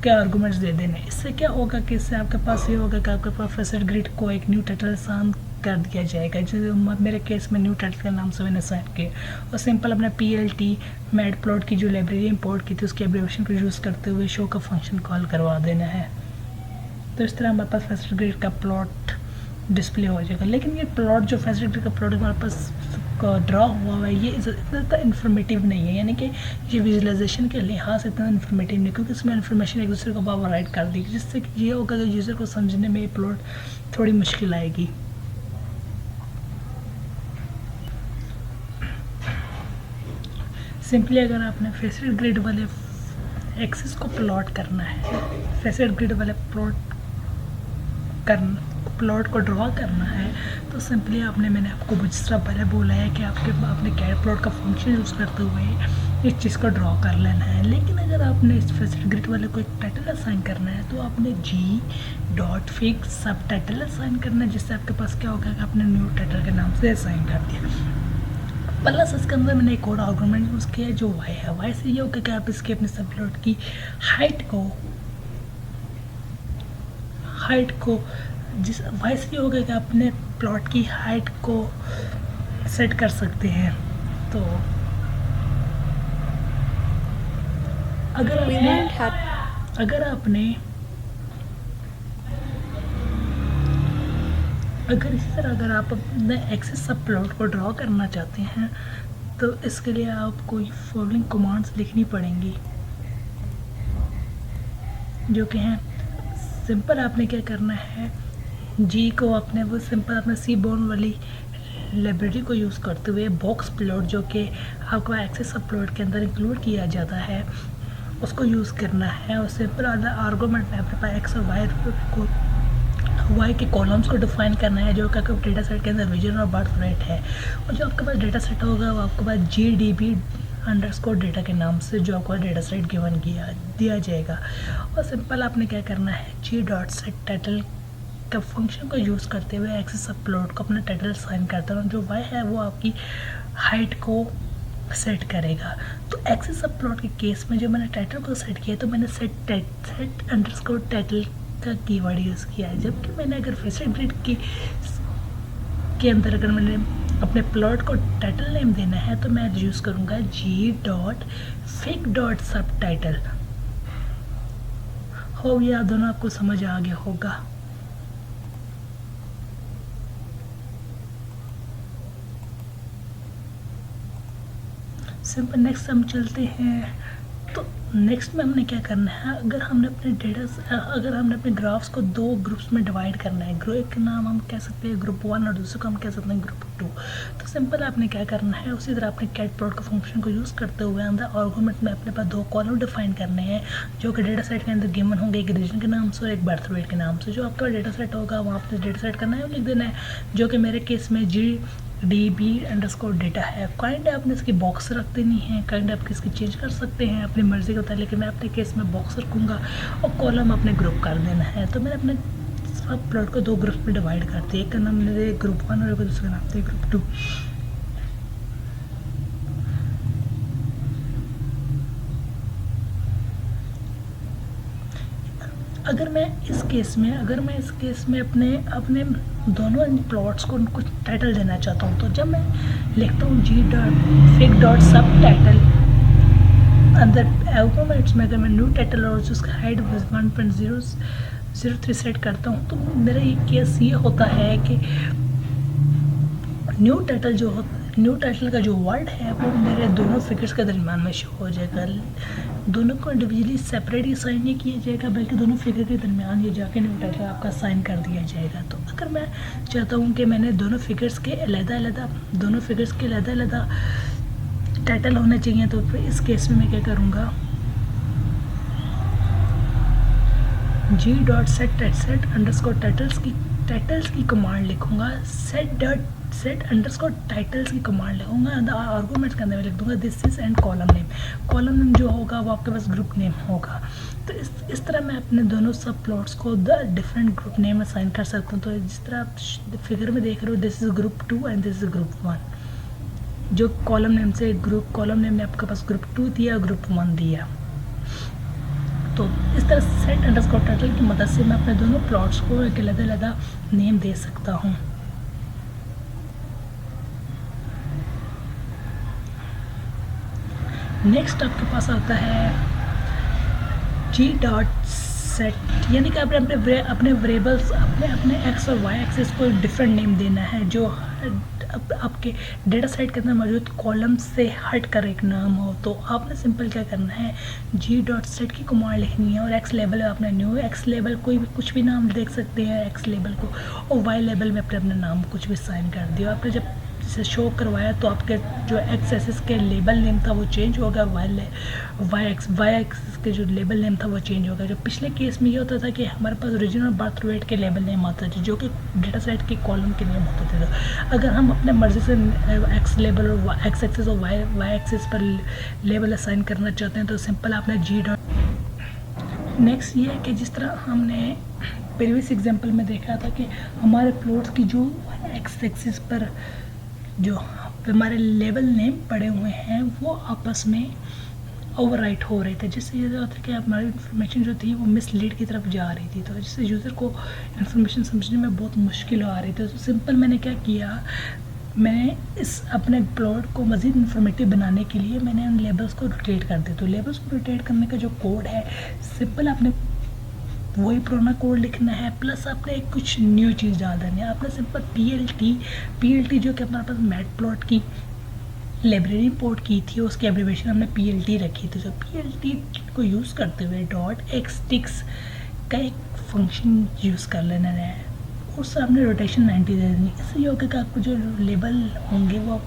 आपके आर्गूमेंट्स दे देने। इससे क्या होगा कि इससे आपके पास ये होगा कि आपके पास फेसेट ग्रिड को एक न्यू टाइटल असाइन कर दिया जाएगा, जैसे मेरे केस में न्यू टाइटल के नाम से मैंने असाइन किया, और सिंपल अपने PLT मैटप्लॉट की जो लाइब्रेरी इंपोर्ट की थी उसके एब्रिविएशन को यूज़ करते हुए शो का फंक्शन कॉल करवा देना है। तो इस तरह हमारे पास फेसेट ग्रिड का प्लॉट डिस्प्ले हो जाएगा। लेकिन ये प्लॉट जो फेसेट ग्रिड का प्लॉट हमारे पास ड्रॉ हुआ है ये इतना इन्फॉर्मेटिव नहीं है, यानी कि ये विजुअलाइजेशन के लिहाज से इतना इन्फॉर्मेटिव नहीं, क्योंकि इसमें इन्फॉर्मेशन एक दूसरे को ओवरराइड कर दी, जिससे कि ये होगा कि यूज़र को समझने में ये प्लॉट थोड़ी मुश्किल आएगी। सिंपली अगर आपने फेसेट ग्रिड वाले एक्सिस को प्लॉट करना है, फेसेट ग्रिड वाले प्लॉट को ड्रॉ करना है, तो सिंपली मैंने आपको जिस तरह पहले बोला है कि आपने कैट प्लॉट का फंक्शन यूज़ करते हुए इस चीज़ को ड्रॉ कर लेना है। लेकिन अगर आपने इस फेसेट ग्रिड वाले को एक टाइटल असाइन करना है तो आपने g.fig सब टाइटल असाइन करना है, जिससे आपके पास क्या होगा कि आपने न्यू टाइटल के नाम से असाइन कर दिया। प्लस इसके अंदर मैंने एक और आर्गुमेंट यूज़ किया जो y है। y से ये होगा कि आप इसके अपने सब प्लॉट की हाइट को जिस y से ये होगा कि अपने प्लॉट की हाइट को सेट कर सकते हैं। तो अगर इसी तरह अगर आप अपने एक्सिस सब प्लॉट को ड्रॉ करना चाहते हैं तो इसके लिए आपको फॉलोइंग कमांड्स लिखनी पड़ेंगी, जो कि हैं सिंपल आपने क्या करना है, जी को अपने सीबोर्न वाली लाइब्रेरी को यूज़ करते हुए बॉक्स प्लॉट जो कि आपको एक्सेस सब प्लॉट के अंदर इंक्लूड किया जाता है उसको यूज़ करना है, और सिंपल आर्गुमेंट में अपने पास एक्स और वाई के कॉलम्स को डिफाइन करना है, जो कि आपके डेटा सेट के अंदर रीजन और बर्थ रेट है, और जो आपके पास डेटा सेट होगा वो आपके पास GDB_data के नाम से जो आपको डेटा सेट गिवन दिया जाएगा। और सिंपल आपने क्या करना है, g.setTitle का फंक्शन को यूज़ करते हुए एक्सेस सब प्लॉट को अपना टाइटल असाइन करता हूँ, जो y है वो आपकी हाइट को सेट करेगा। तो एक्सेस सब प्लॉट के केस में जो मैंने टाइटल को सेट किया तो मैंने set_title का कीवर्ड यूज़ किया है, जबकि मैंने अगर फेसेट ग्रिड के अंदर अगर मैंने अपने प्लॉट को टाइटल नेम देना है तो मैं यूज़ करूँगा g.fig.subtitle। हो गया, दोनों आपको समझ आ गया होगा। सिंपल नेक्स्ट हम चलते हैं। तो नेक्स्ट में हमने क्या करना है, अगर हमने अपने ग्राफ्स को दो ग्रुप्स में डिवाइड करना है, ग्रुप का नाम हम कह सकते हैं ग्रुप 1 और दूसरे को हम कह सकते हैं ग्रुप 2। तो सिंपल आपने क्या करना है, उसी तरह अपने कैट प्लॉट का फंक्शन को यूज़ करते हुए अंदर आर्गुमेंट में अपने पास दो कॉलम डिफाइन करने हैं, जो कि डेटा सेट के अंदर गिवन होंगे, एक रीजन के नाम से और एक बर्थ रेट के नाम से। जो आपका डेटा सेट होगा वहाँ आपने डेटा सेट करना है और लिख देना है, जो कि मेरे केस में GDB_data है। काइंड आपने इसकी बॉक्स रख देनी है, काइंड आप इसकी चेंज कर सकते हैं अपनी मर्ज़ी के मुताबिक, लेकिन मैं अपने केस में बॉक्स रखूँगा और कॉलम अपने ग्रुप कर देना है। तो मैंने अपने सब प्लॉट को दो ग्रुप में डिवाइड कर दिया, एक का नाम मेरे ग्रुप 1 और दूसरे का नाम था ग्रुप 2। अगर मैं इस केस में अपने दोनों प्लॉट्स को कुछ टाइटल देना चाहता हूँ, तो जब मैं लिखता हूँ g.fig.subtitle अंदर आर्गुमेंट्स में अगर मैं न्यू टाइटल और उसका हाइट 1.003 सेट करता हूँ, तो मेरा ये केस ये होता है कि न्यू टाइटल का जो वर्ड है वो मेरे दोनों फिगर्स के दरमियान में शो हो जाएगा। दोनों को इंडिविजुअली सेपरेट ही साइन नहीं किया जाएगा, बल्कि दोनों फिगर के दरमियान ये जाके न्यू टाइटल आपका साइन कर दिया जाएगा। तो अगर मैं चाहता हूँ कि मैंने दोनों फिगर्स के अलग-अलग टाइटल होने चाहिए, तो फिर इस केस में मैं क्या करूँगा, g.set_titles की कमांड लिखूँगा, set_titles की कमांड लिखूँगा, आर्गुमेंट्स के अंदर मैं लिख दूँगा this is and column name जो होगा वो आपके पास ग्रुप नेम होगा। तो इस तरह मैं अपने दोनों सब प्लॉट्स को डिफरेंट ग्रुप नेम असाइन कर सकता हूँ। तो जिस तरह आप फिगर में देख रहे हो, this is group 2 and this is group 1। जो कॉलम नेम ने आपके पास ग्रुप 2 दिया, ग्रुप 1 दिया। तो तो इस तरह सेट अंडरस्कोर टाइटल की मदद से मैं अपने दोनों प्लॉट्स को एक अलग नेम दे सकता हूँ। नेक्स्ट आपके पास आता है g.set, यानी कि अपने वेरिएबल्स अपने एक्स और वाई एक्सिस को डिफरेंट नेम देना है जो आपके डेटा सेट के अंदर मौजूद कॉलम से हट कर एक नाम हो। तो आपने सिंपल क्या करना है, g.set की कमांड लिखनी है और एक्स लेवल आपने न्यू एक्स लेवल कोई भी कुछ भी नाम देख सकते हैं एक्स लेवल को, और वाई लेवल में अपने नाम कुछ भी साइन कर दिया। आपने जब से शो करवाया तो आपके जो एक्स एक्सिस के लेबल नेम था वो चेंज होगा, वाई एक्सिस के जो लेबल नेम था वो चेंज होगा। जो पिछले केस में ये होता था कि हमारे पास ओरिजिनल बर्थ रेट के लेबल नेम आते थे जो कि डेटा सेट के कॉलम के नेम होते थे। तो अगर हम अपने मर्जी से एक्स लेबल और एक्स एक्सिस और वाई एक्सिस पर लेबल असाइन करना चाहते हैं तो सिंपल आपने नेक्स्ट ये है कि जिस तरह हमने प्रीवियस एग्जांपल में देखा था कि हमारे प्लॉट्स की जो एक्स एक्सिस पर जो हमारे लेवल नेम पड़े हुए हैं वो आपस में ओवरराइट हो रहे थे, जिससे ये होता है कि हमारी इन्फॉर्मेशन जो थी वो मिसलीड की तरफ जा रही थी, तो जिससे यूज़र को इन्फॉर्मेशन समझने में बहुत मुश्किल आ रही थी। तो सिंपल मैंने क्या किया, मैंने इस अपने प्लॉट को मज़ीद इन्फॉर्मेटिव बनाने के लिए मैंने उन लेबल्स को रोटेट कर दिया। तो लेबल्स को रोटेट करने का जो कोड है सिंपल आपने वही पुराना कोड लिखना है, प्लस आपने एक कुछ न्यू चीज़ डाल देनी है। आपने सिंपल पी एल टी जो कि हमारे पास मैटप्लॉट की लाइब्रेरी इंपोर्ट की थी उसकी एब्रीविएशन हमने PLT रखी थी। तो PLT को यूज़ करते हुए .xtics का एक फंक्शन यूज़ कर लेना है और सामने रोटेशन 90 दे देनी। इससे ये होगा कि आपको जो लेबल होंगे वो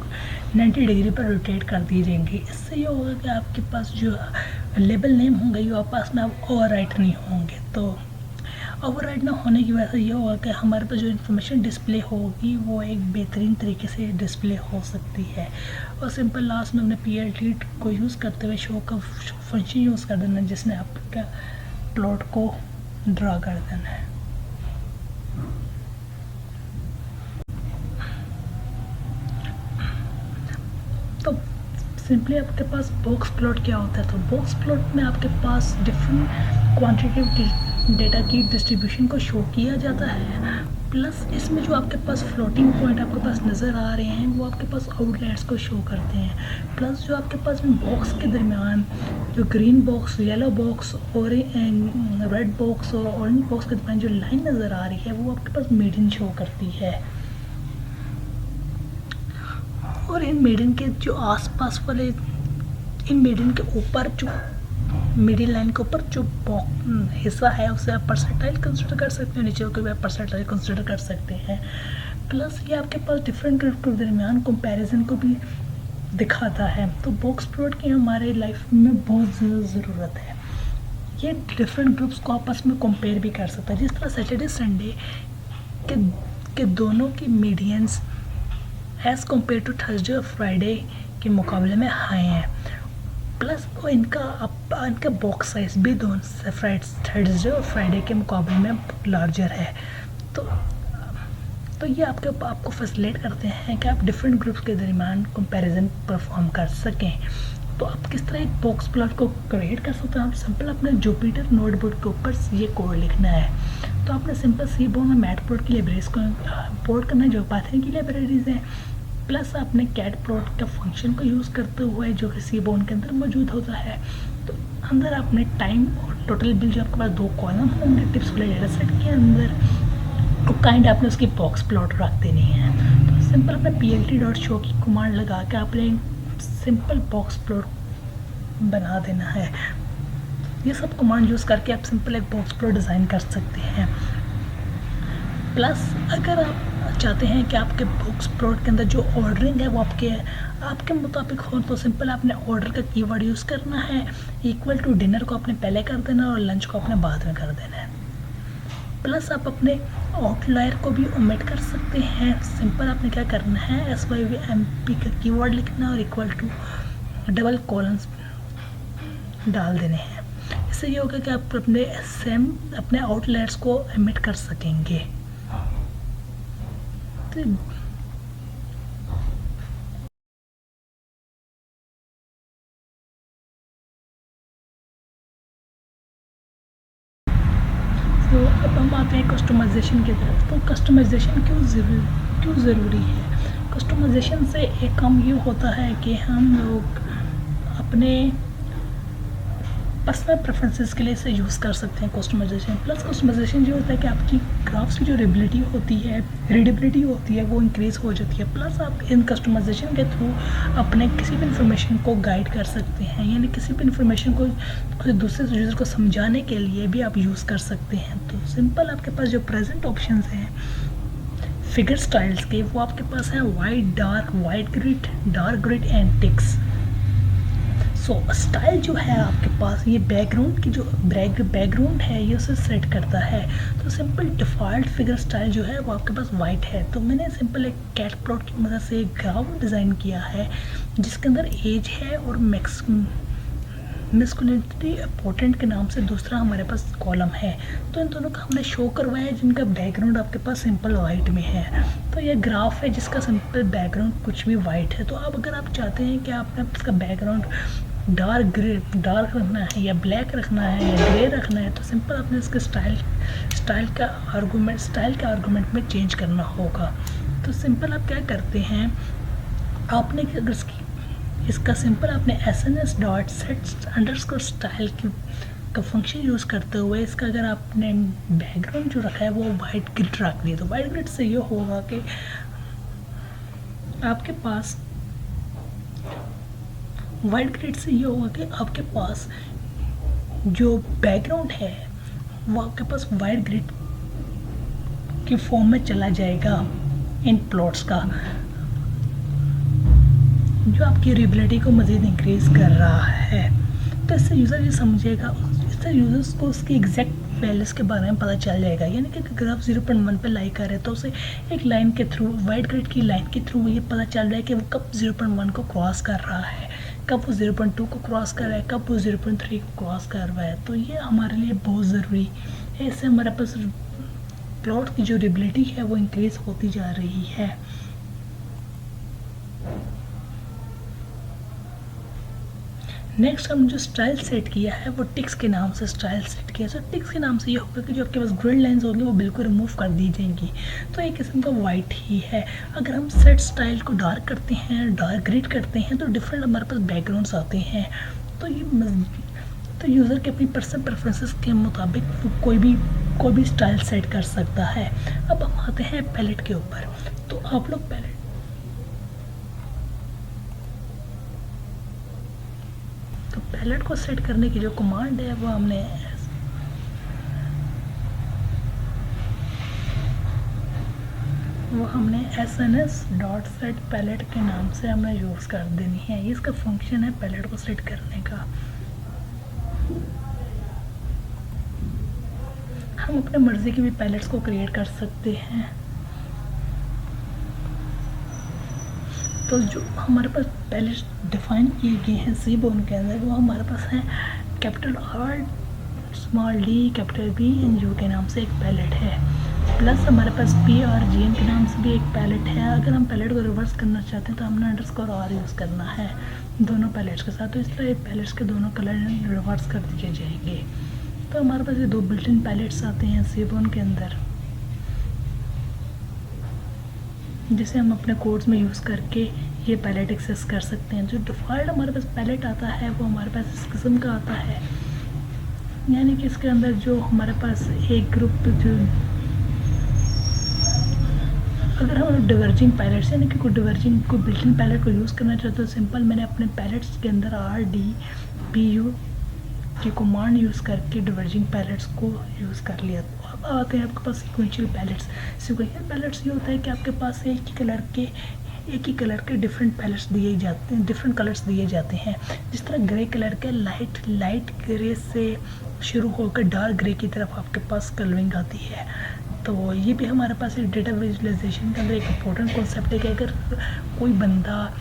90 डिग्री पर रोटेट कर दिए जाएंगे। इससे ये होगा कि आपके पास जो लेबल नेम होंगे वो आपस में आप ओवरराइट नहीं होंगे। तो ओवरराइट ना होने की वजह से ये होगा कि हमारे पास जो इन्फॉर्मेशन डिस्प्ले होगी वो एक बेहतरीन तरीके से डिस्प्ले हो सकती है। और सिंपल लास्ट में हमने PLT को यूज़ करते हुए शो का फंक्शन यूज़ कर देना जिसने आपका प्लॉट को ड्रा कर देना है। तो सिंपली आपके पास बॉक्स प्लॉट क्या होता है, तो बॉक्स प्लॉट में आपके पास डिफरेंट क्वांटिटी डेटा की डिस्ट्रीब्यूशन को शो किया जाता है, प्लस इसमें जो आपके पास फ्लोटिंग पॉइंट आपके पास नज़र आ रहे हैं वो आपके पास आउटलाइट्स को शो करते हैं, प्लस जो आपके पास बॉक्स के दरमियान जो ग्रीन बॉक्स, येलो बॉक्स और रेड बॉक्स और ऑरेंज बॉक्स के दरमियान जो लाइन नज़र आ रही है वो आपके पास मीडियन शो करती है। और इन मीडियन के जो आसपास वाले, इन मीडियन के ऊपर जो मिडिल लाइन के ऊपर जो हिस्सा है उसे आप परसेंटाइल कंसिडर कर सकते हो, नीचे को भी आप परसेंटाइल कंसिडर कर सकते हैं। प्लस ये आपके पास डिफरेंट ग्रुप के दरमियान कंपैरिजन को भी दिखाता है। तो बॉक्स प्लॉट की हमारे लाइफ में बहुत ज़्यादा ज़रूरत है। ये डिफरेंट ग्रुप्स को आपस में कंपेयर भी कर सकता है, जिस तरह सैटरडे संडे के दोनों की medians as compare to Thursday और फ्राइडे के मुकाबले में हाई हैं, प्लस वो इनका बॉक्स साइज भी दोनों थर्सडे और फ्राइडे के मुकाबले में लार्जर है। तो ये आपको फैसिलिटेट करते हैं कि आप डिफरेंट ग्रुप्स के दरमियान कंपैरिजन परफॉर्म कर सकें। तो आप किस तरह एक बॉक्स प्लॉट को क्रिएट कर सकते हैं, आप सिंपल अपने जुपिटर नोटबुक के ऊपर ये कोड लिखना है। तो आपने सिंपल सीबोर्न और मैटप्लॉट की लाइब्रेरीज को इंपोर्ट करना है जो पाइथन की लाइब्रेरीज हैं, प्लस आपने कैट प्लॉट का फंक्शन को यूज़ करते हुए जो कि सीबोर्न के अंदर मौजूद होता है। तो अंदर आपने टाइम और टोटल बिल जो आपके पास दो कॉलम होंगे टिप्स वाले डेटा सेट के अंदर, और काइंड आपने उसकी बॉक्स प्लॉट रख देनी है। तो सिंपल अपने PLT.show की कमांड लगा के आपने सिंपल बॉक्स प्लॉट बना देना है। ये सब कमांड यूज़ करके आप सिंपल एक बॉक्स प्लॉट डिज़ाइन कर सकते हैं। प्लस अगर आप चाहते हैं कि आपके बॉक्स प्लॉट के अंदर जो ऑर्डरिंग है वो आपके मुताबिक हो, तो सिंपल आपने ऑर्डर का कीवर्ड यूज़ करना है। इक्वल टू डिनर को आपने पहले कर देना और लंच को आपने बाद में कर देना है। प्लस आप अपने आउटलायर को भी ओमिट कर सकते हैं। सिंपल आपने क्या करना है, SYVMP का कीवर्ड लिखना और इक्वल टू डबल कॉलम्स डाल देने हैं। इससे ये होगा कि आप अपने आउटलायर्स को ओमिट कर सकेंगे। तो अब हम आते हैं कस्टमाइजेशन की तरफ। तो कस्टमाइजेशन क्यों ज़रूरी है? कस्टमाइजेशन से एक काम ये होता है कि हम लोग अपने पर्सनल प्रेफरेंसेस के लिए इसे यूज़ कर सकते हैं कस्टमाइजेशन। प्लस कस्टमाइजेशन ये होता है कि आपकी ग्राफ्स की जो रीडेबिलिटी होती है वो इंक्रीज़ हो जाती है। प्लस आप इन कस्टमाइजेशन के थ्रू अपने किसी भी इंफॉर्मेशन को गाइड कर सकते हैं, यानी किसी भी इंफॉर्मेशन को दूसरे यूज़र को समझाने के लिए भी आप यूज़ कर सकते हैं। तो सिंपल आपके पास जो प्रेजेंट ऑप्शंस हैं फिगर स्टाइल्स के, वो आपके पास है white grid, dark grid and ticks. So style जो है आपके पास, ये बैकग्राउंड की जो बैकग्राउंड है ये उसे सेट करता है। तो सिंपल डिफ़ॉल्ट फिगर स्टाइल जो है वो आपके पास वाइट है। तो मैंने सिंपल एक कैट प्लॉट की मदद से एक ग्राफ डिज़ाइन किया है जिसके अंदर एज है और मैस्कुलिनिटी इंपॉर्टेंट के नाम से दूसरा हमारे पास कॉलम है। तो इन दोनों का हमने शो करवाया है जिनका बैकग्राउंड आपके पास सिंपल वाइट में है। तो ये ग्राफ है जिसका सिंपल बैकग्राउंड कुछ भी वाइट है। तो अब अगर आप चाहते हैं कि आपने इसका बैकग्राउंड डार्क रखना है या ब्लैक रखना है या ग्रे रखना है, तो सिंपल आपने इसके स्टाइल का आर्गूमेंट में चेंज करना होगा। तो सिंपल आप क्या करते हैं, आपने अगर इसका सिंपल आपने SNS.set_style का फंक्शन यूज़ करते हुए इसका अगर आपने बैकग्राउंड जो रखा है वो वाइट ग्रिड रख दिया, तो वाइट ग्रिड से ये होगा कि आपके पास जो बैकग्राउंड है वो आपके पास वाइट ग्रिड की फॉर्म में चला जाएगा इन प्लॉट्स का, जो आपकी रीडेबिलिटी को मज़ीद इंक्रीज़ कर रहा है। तो इससे यूज़र ये समझेगा, इससे यूज़र्स को उसकी एग्जैक्ट वैल्यूज़ के बारे में पता चल जाएगा। यानी कि अगर आप 0.1 पे लाई कर रहे हैं तो उसे एक लाइन के थ्रू, वाइट ग्रिड की लाइन के थ्रू ये पता चल रहा है कि वो कब 0.1 को क्रॉस कर रहा है, कब वो 0.2 को क्रॉस कर रहा है, कब वो 0.3 को क्रॉस कर रहा है। तो ये हमारे लिए बहुत ज़रूरी है। इससे हमारे पास प्लॉट की जो रीडेबिलिटी है वो इंक्रीज़ होती जा रही है। नेक्स्ट हम जो स्टाइल सेट किया है वो टिक्स के नाम से स्टाइल सेट किया है। तो टिक्स के नाम से ये होगा कि जो आपके पास ग्रिड लाइंस होंगी वो बिल्कुल रिमूव कर दी जाएंगी। तो एक किस्म का वाइट ही है। अगर हम सेट स्टाइल को डार्क करते हैं, डार्क ग्रिड करते हैं, तो डिफरेंट हमारे पास बैकग्राउंड्स आते हैं। तो यूज़र के अपनी पर्सनल प्रेफरेंसेस के मुताबिक कोई भी स्टाइल सेट कर सकता है। अब हम आते हैं पैलेट के ऊपर। तो आप लोग पैलेट को सेट करने की जो कमांड है वो हमने SNS.setPalette के नाम से हमने यूज़ कर देनी है। ये इसका फंक्शन है पैलेट को सेट करने का। हम अपने मर्ज़ी की भी पैलेट्स को क्रिएट कर सकते हैं। तो जो हमारे पास पैलेट्स डिफाइन किए गए हैं सीबोर्न के अंदर, वो हमारे पास है capital R, small d, capital B and U के नाम से एक पैलेट है। प्लस हमारे पास PRGN के नाम से भी एक पैलेट है। अगर हम पैलेट को रिवर्स करना चाहते हैं तो हमने _R यूज़ करना है दोनों पैलेट्स के साथ। तो इसलिए पैलेट्स के दोनों कलर रिवर्स कर दिए जाएंगे। तो हमारे पास ये 2 बिल्ट-इन पैलेट्स आते हैं सीबोर्न के अंदर, जिसे हम अपने कोड्स में यूज़ करके ये पैलेट एक्सेस कर सकते हैं। जो डिफ़ॉल्ट हमारे पास पैलेट आता है वो हमारे पास इस किस्म का आता है, यानी कि इसके अंदर जो हमारे पास एक ग्रुप जो, अगर हम डिवर्जिंग पैलेट्स यानी कि कोई बिल्ट-इन पैलेट को यूज़ करना चाहते तो सिंपल मैंने अपने पैलेट्स के अंदर RDPU की कमांड यूज़ करके डिवर्जिंग पैलेट्स को यूज़ कर लिया। तो अब आते हैं आपके पास सीक्वेंशियल पैलेट्स। सीक्वेंशियल पैलेट्स ये होता है कि आपके पास एक ही कलर के डिफरेंट पैलेट्स दिए जाते हैं, डिफरेंट कलर्स दिए जाते हैं। जिस तरह ग्रे कलर के लाइट ग्रे से शुरू होकर डार्क ग्रे की तरफ आपके पास कलरिंग आती है। तो ये भी हमारे पास एक डेटा विजुअलाइजेशन का अंदर एक इम्पोर्टेंट कॉन्सेप्ट है कि अगर कोई बंदा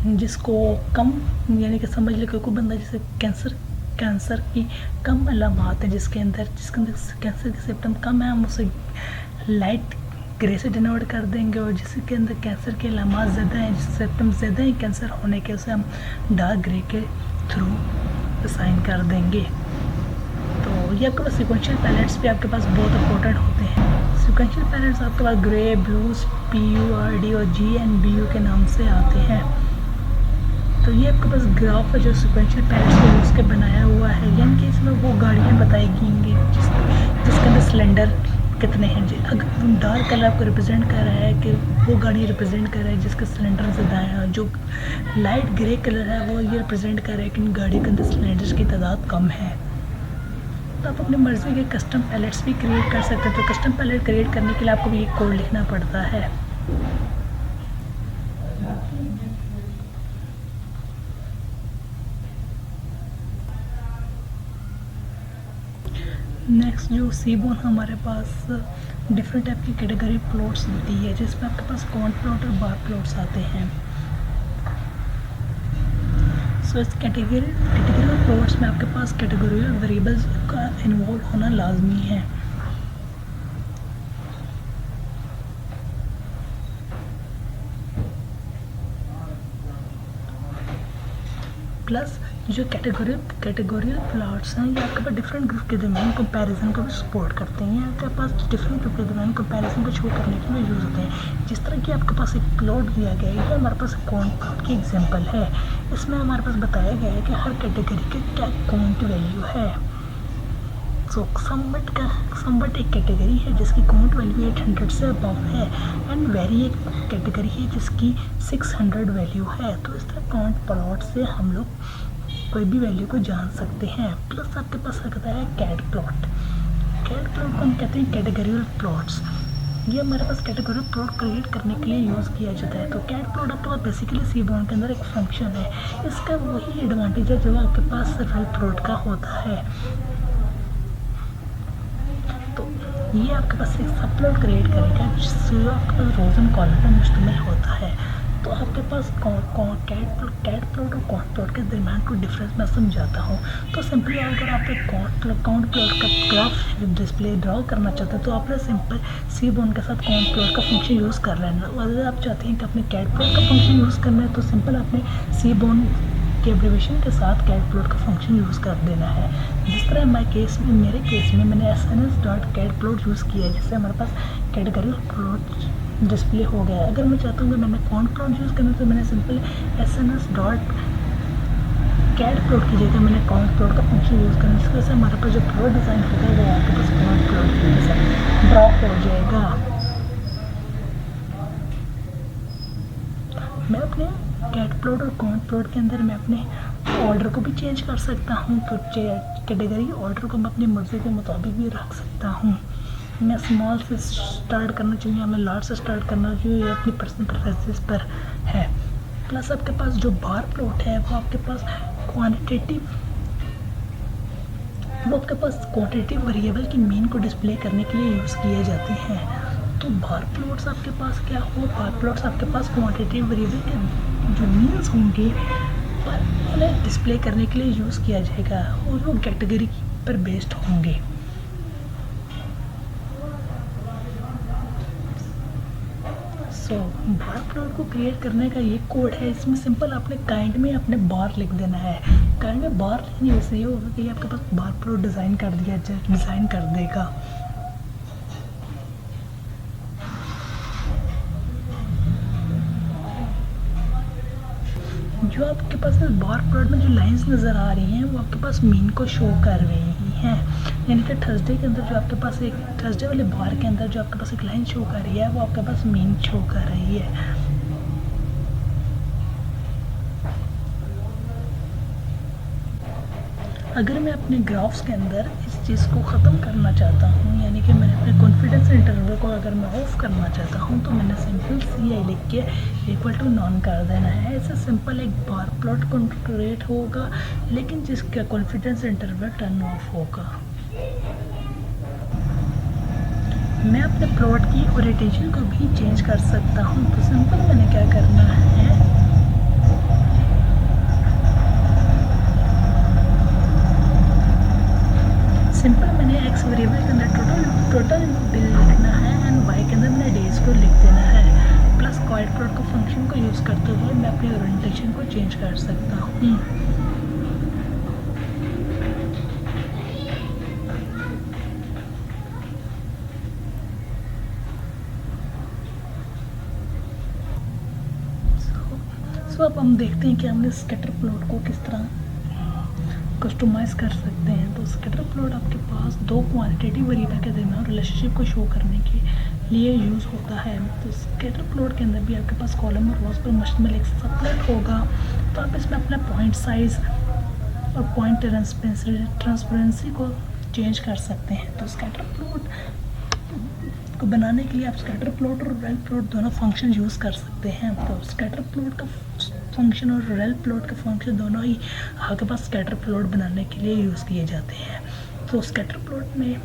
जिसको कम, यानी कि समझ ले कोई बंदा जैसे कैंसर की कम अलामात है, जिसके अंदर कैंसर के सिम्टम कम है, हम उसे लाइट ग्रे से डिनोट कर देंगे। और जिसके अंदर कैंसर के अलामात ज़्यादा हैं, जिसके सिम्टम ज़्यादा हैं कैंसर होने के, उसे हम डार्क ग्रे के थ्रू असाइन कर देंगे। तो ये आपके पास सिक्वेंशियल पैलेट्स भी आपके पास बहुत इंपॉर्टेंट होते हैं। सिक्वेंशियल पैलेट्स आपके पास ग्रे, ब्लूज, PURD और GNBU के नाम से आते हैं। तो ये आपके पास ग्राफ है जो सिक्वेंशियल पैलेट्स को यूज़ के बनाया हुआ है, यानी कि इसमें वो गाड़ियाँ बताई गई जिसके अंदर सिलेंडर कितने हैं। अगर डार्क कलर आपको रिप्रेजेंट कर रहा है कि वो गाड़ी रिप्रेजेंट कर रहा है जिसके सिलेंडर ज़्यादा है, जो लाइट ग्रे कलर है वो ये रिप्रेजेंट कर रहा है कि गाड़ी के अंदर सिलेंडर्स की तादाद कम है। तो आप अपनी मर्ज़ी के कस्टम पैलेट्स भी क्रिएट कर सकते हैं। तो कस्टम पैलेट क्रिएट करने के लिए आपको भी एक कोड लिखना पड़ता है। नेक्स्ट जो सीबोन हमारे पास डिफरेंट टाइप की कैटेगरी प्लॉट्स होती है, जिसमें आपके पास कॉन्ट प्लॉट और बार प्लॉट्स आते हैं। सो इस कैटेगरी प्लॉट्स में आपके पास कैटेगरी और वेरिएबल्स का इन्वॉल्व होना लाजमी है। प्लस जो कैटेगोरियल प्लॉट्स हैं ये आपके पास डिफरेंट ग्रुप के दरमियान कंपैरिजन को भी सपोर्ट करते हैं। आपके पास डिफरेंट ग्रुप के दरमियान कंपैरिजन को शो करने के लिए यूज़ होते हैं। जिस तरह कि आपके पास एक प्लॉट दिया गया है, ये हमारे पास कॉन्ट प्लॉट की एग्जांपल है। इसमें हमारे पास बताया गया है कि हर कैटेगरी के क्या काउंट वैल्यू है। सो समवट एक कैटेगरी है जिसकी काउंट वैल्यू 800 से अबव है, एंड वेरी एक कैटेगरी है जिसकी 600 वैल्यू है। तो इस तरह काउंट प्लॉट से हम लोग कोई भी वैल्यू को जान सकते हैं। प्लस आपके पास आता है कैट प्लॉट। कैट प्लॉट को हम कहते हैं कैटेगरियल प्लॉट्स। ये हमारे पास कैटेगरी प्लॉट क्रिएट करने के लिए यूज़ किया जाता है। तो कैट प्लॉट आपके पास बेसिकली सीबोर्न के अंदर एक फंक्शन है। इसका वही एडवांटेज है जो आपके पास सर्वल प्लॉट का होता है। तो ये आपके पास एक सब प्लॉट क्रिएट करेगा जिससे आपके पास रोज एंड कॉलम पर मुश्तमिल होता है। तो आपके पास कैट प्लॉट और काउंट प्लॉट के दरमियान कोई डिफरेंस मैं समझाता हूँ। तो सिंपली अगर आप एक काउंट प्लॉट का ग्राफ डिस्प्ले ड्रॉ करना चाहते हैं तो आपने सिंपल सीबोर्न के साथ काउंट प्लॉट का फंक्शन यूज़ कर लेना। अगर आप चाहते हैं कि अपने कैट प्लॉट का फंक्शन यूज़ करना है तो सिंपल आपने सीबोर्न के एब्रिविएशन के साथ कैट प्लॉट का फंक्शन यूज़ कर देना है। जिस तरह मेरे केस में मैंने SNS.catplot यूज़ किया है, जिससे हमारे पास कैटेगरी प्लॉट डिस्प्ले हो गया है। अगर मैं चाहता हूँ कि मैंने काउंट प्लॉट यूज़ करना तो मैंने सिंपल SNS.catplot की जगह मैंने काउंट प्लॉट का फंक्शन यूज़ करना, जिसकी वजह से हमारे पास जो प्लॉट डिज़ाइन होगा वो आपके पास काउंट प्लॉट की जैसा ड्रॉ हो जाएगा। मैं अपने कैट प्लॉट और काउंट प्लॉट के अंदर मैं अपने ऑर्डर को भी चेंज कर सकता हूँ। तो कैटेगरी ऑर्डर को मैं अपनी मर्ज़ी के मुताबिक भी रख सकता हूँ। मैं स्मॉल से स्टार्ट करना चाहिए या मैं लार्ज से स्टार्ट करना चाहिए, ये अपनी पर्सनल प्रेफरेंसेस पर है। प्लस आपके पास जो बार प्लॉट है वो आपके पास क्वांटिटेटिव वेरिएबल की मीन को डिस्प्ले करने के लिए यूज़ किए जाते हैं। तो बार प्लॉट्स आपके पास क्या हो, बार प्लॉट्स आपके पास क्वांटिटेटिव वेरिएबल के जो मीन्स होंगे पर उन्हें डिस्प्ले करने के लिए यूज़ किया जाएगा और वो कैटेगरी पर बेस्ड होंगे। बार प्लॉट को क्रिएट करने का ये कोड है। इसमें सिंपल आपने काइंड में अपने बार लिख देना है। काइंड में बार लिखने से ये होगा कि आपके पास बार प्लॉट डिज़ाइन कर देगा। जो आपके पास बार प्लॉट में जो लाइंस नज़र आ रही हैं वो आपके पास मीन को शो कर रही हैं। यानी कि थर्सडे के अंदर जो आपके पास एक थर्सडे वाले बार के अंदर जो आपके पास एक लाइन शो कर रही है वो आपके पास मीन शो कर रही है। अगर मैं अपने ग्राफ्स के अंदर इस चीज़ को ख़त्म करना चाहता हूँ, यानी कि मैंने अपने कॉन्फिडेंस इंटरवल को अगर मैं ऑफ करना चाहता हूँ तो मैंने सिंपल CI लिख के = नॉन कर देना है। ऐसे सिंपल एक बार प्लॉट क्रिएट होगा लेकिन जिसका कॉन्फिडेंस इंटरवल टर्न ऑफ होगा। मैं अपने प्लॉट की ओरिएंटेशन को भी चेंज कर सकता हूँ। तो सिंपल मैंने क्या करना है, सिंपल मैंने एक्स वेरिएबल के अंदर टोटल बिल लिखना है एंड वाई के अंदर मैंने डेज को लिख देना है। प्लस कॉइल प्लॉट को फंक्शन को यूज़ करते हुए मैं अपनी ओरिएंटेशन को चेंज कर सकता हूँ। तो अब हम देखते हैं कि हमने स्कैटर प्लॉट को किस तरह कस्टमाइज़ कर सकते हैं। तो स्कैटर प्लॉट आपके पास दो क्वांटिटेटिव वेरिएबल के दरमियान रिलेशनशिप को शो करने के लिए यूज़ होता है। तो स्कैटर प्लॉट के अंदर भी आपके पास कॉलम और रोज पर मुश्तमिल एक सबप्लॉट होगा। तो आप इसमें अपना पॉइंट साइज़ और पॉइंट ट्रांसपेरेंसी को चेंज कर सकते हैं। तो स्कैटर प्लॉट को बनाने के लिए आप स्कैटर प्लॉट और रेल प्लॉट दोनों फंक्शन यूज़ कर सकते हैं। तो स्कैटर प्लॉट का फंक्शन और रेल प्लॉट का फंक्शन दोनों ही आपके पास स्कैटर प्लॉट बनाने के लिए यूज़ किए जाते हैं। तो स्कैटर प्लॉट में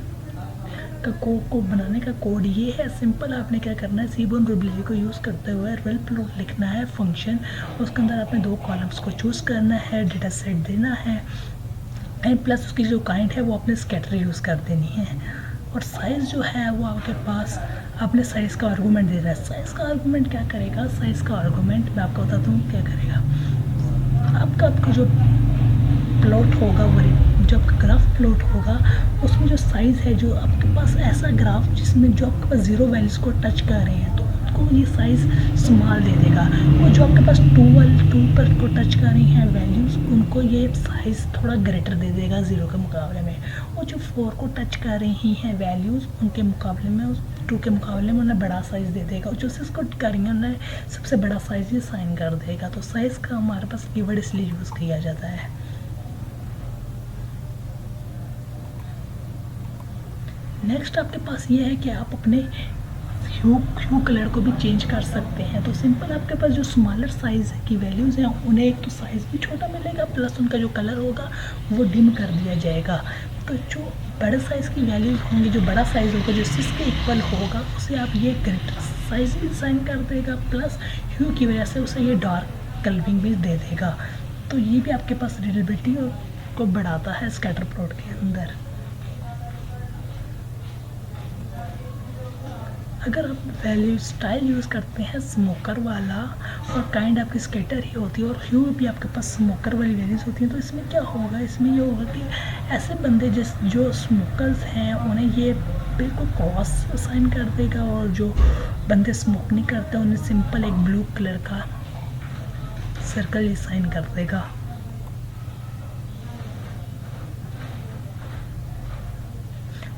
का कोड को बनाने का कोड ये है। सिंपल आपने क्या करना है, सीबोर्न लाइब्रेरी को यूज़ करते हुए रेल प्लॉट लिखना है फंक्शन। उसके अंदर आपने दो कॉलम्स को चूज़ करना है, डेटा सेट देना है एंड प्लस उसकी जो काइंड है वो आपने स्कैटर यूज़ कर देनी है। और साइज़ जो है वो आपके पास आपने साइज़ का आर्गूमेंट दे रहा है। साइज़ का आर्गूमेंट क्या करेगा, साइज़ का आर्गूमेंट मैं आपको बताता हूँ क्या करेगा। आपका जो प्लॉट होगा वो जो आपका ग्राफ प्लॉट होगा उसमें जो साइज़ है, जो आपके पास ऐसा ग्राफ जिसमें जो आपके पास ज़ीरो वैल्यूज़ को टच कर रहे हैं तो उनको ये साइज़ स्मॉल दे देगा। और जो आपके पास टू पर को टच कर रही हैं वैल्यूज़ उनको ये साइज़ थोड़ा ग्रेटर दे देगा ज़ीरो के मुकाबले में। और जो 4 को टच कर रही हैं वैल्यूज़ उनके मुकाबले में, उस 2 के मुकाबले में उन्हें बड़ा साइज़ दे देगा। और जो 6 को कर रही हैं उन्हें सबसे बड़ा साइज़ ये साइन कर देगा। तो साइज़ का हमारे पास कीवर्ड इसलिए यूज़ किया जाता है। नेक्स्ट आपके पास ये है कि आप अपने ह्यू कलर को भी चेंज कर सकते हैं। तो सिंपल आपके पास जो स्मॉलर साइज़ की वैल्यूज़ हैं उन्हें एक तो साइज़ भी छोटा मिलेगा प्लस उनका जो कलर होगा वो डिम कर दिया जाएगा। तो जो बड़े साइज़ की वैल्यूज़ होंगी, जो बड़ा साइज़ होगा जो 6 के इक्वल होगा उसे आप ये ग्रेटर साइज़ भी साइन कर देगा प्लस ह्यू की वजह से उसे ये डार्क कलरिंग भी दे देगा। तो ये भी आपके पास रीडेबिलिटी को बढ़ाता है स्कैटर प्लॉट के अंदर। अगर आप वैल्यू स्टाइल यूज़ करते हैं स्मोकर वाला और काइंड आपकी स्कैटर ही होती है और ह्यू भी आपके पास स्मोकर वाली वैल्यूज़ होती हैं, तो इसमें क्या होगा, इसमें ये होगा कि ऐसे बंदे जो स्मोकर्स हैं उन्हें ये बिल्कुल क्रॉस साइन कर देगा और जो बंदे स्मोक नहीं करते उन्हें सिंपल एक ब्लू कलर का सर्कल ही साइन कर देगा।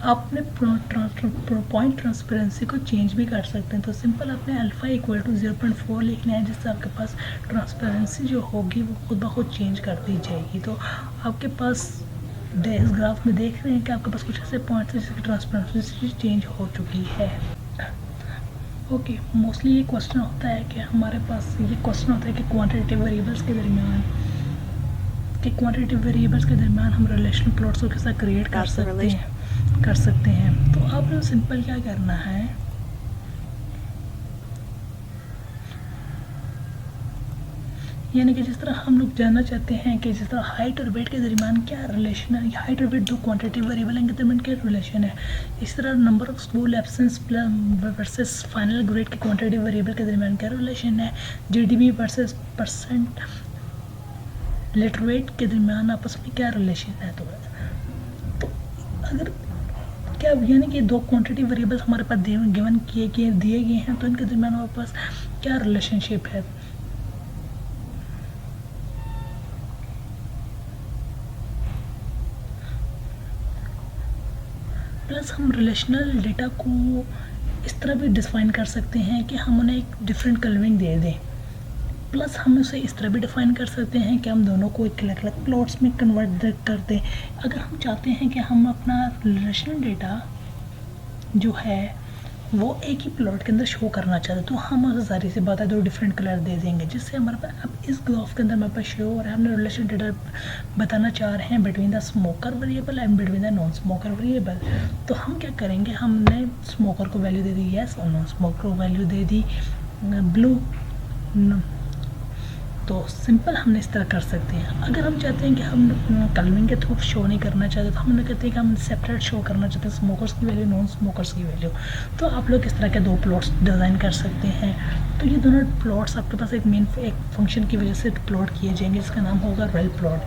आप अपने पॉइंट ट्रांसपेरेंसी को चेंज भी कर सकते हैं। तो सिंपल आपने अल्फ़ा इक्वल टू 0.4 लिखना है जिससे आपके पास ट्रांसपेरेंसी जो होगी वो खुद ब खुद चेंज कर दी जाएगी। तो आपके पास इस ग्राफ में देख रहे हैं कि आपके पास कुछ ऐसे पॉइंट्स हैं जिसकी ट्रांसपेरेंसी चेंज हो चुकी है। ओके, मोस्टली ये क्वेश्चन होता है कि हमारे पास ये क्वेश्चन होता है कि क्वांटिटेटिव वेरिएबल्स के दरमियान हम रिलेशन प्लॉट्स को कैसे क्रिएट कर सकते हैं। तो आपने सिंपल क्या करना है, यानी कि जिस तरह हम लोग जानना चाहते हैं कि जिस तरह हाइट और वेट के दरमियान क्या रिलेशन है, हाइट और वेट दो क्वांटिटेटिव वेरिएबल के दरमियान क्या रिलेशन है, इस तरह number of school absence versus final grade के क्वांटिटेटिव वेरिएबल के दरमियान क्या रिलेशन है, जीडीपी वर्सेस परसेंट लिटरेट के दरमियान आपस में क्या रिलेशन है। तो अगर क्या यानी कि दो क्वांटिटेटिव वेरिएबल्स हमारे पास गिवन दिए गए हैं तो इनके दरमियान हमारे पास क्या रिलेशनशिप है। प्लस हम रिलेशनल डेटा को इस तरह भी डिफाइन कर सकते हैं कि हम उन्हें एक डिफरेंट कलरिंग दे दें। प्लस हम उसे इस तरह भी डिफाइन कर सकते हैं कि हम दोनों को एक अलग अलग प्लॉट्स में कन्वर्ट कर दें। अगर हम चाहते हैं कि हम अपना रिलेशनल डेटा जो है वो एक ही प्लॉट के अंदर शो करना चाहते हैं तो हम उसे सारी सी बात है दो डिफरेंट कलर दे देंगे जिससे हमारे पास अब इस ग्राफ के अंदर हमारे पास शो और हमने रिलेशन डेटा बताना चाह रहे हैं between the smoker variable and between the non smoker variable. तो हम क्या करेंगे, हमने स्मोकर को वैल्यू दे दी येस और नॉन स्मोकर को वैल्यू दे दी ब्लू। तो सिंपल हमने इस तरह कर सकते हैं। अगर हम चाहते हैं कि हम कलरिंग के थ्रू शो नहीं करना चाहते तो हम कहते हैं कि हम सेपरेट शो करना चाहते हैं स्मोकर्स की वैल्यू नॉन स्मोकर्स की वैल्यू, तो आप लोग इस तरह के दो प्लॉट्स डिज़ाइन कर सकते हैं। तो ये दोनों प्लॉट्स आपके पास एक फंक्शन की वजह से प्लॉट किए जाएंगे जिसका नाम होगा रेल प्लॉट।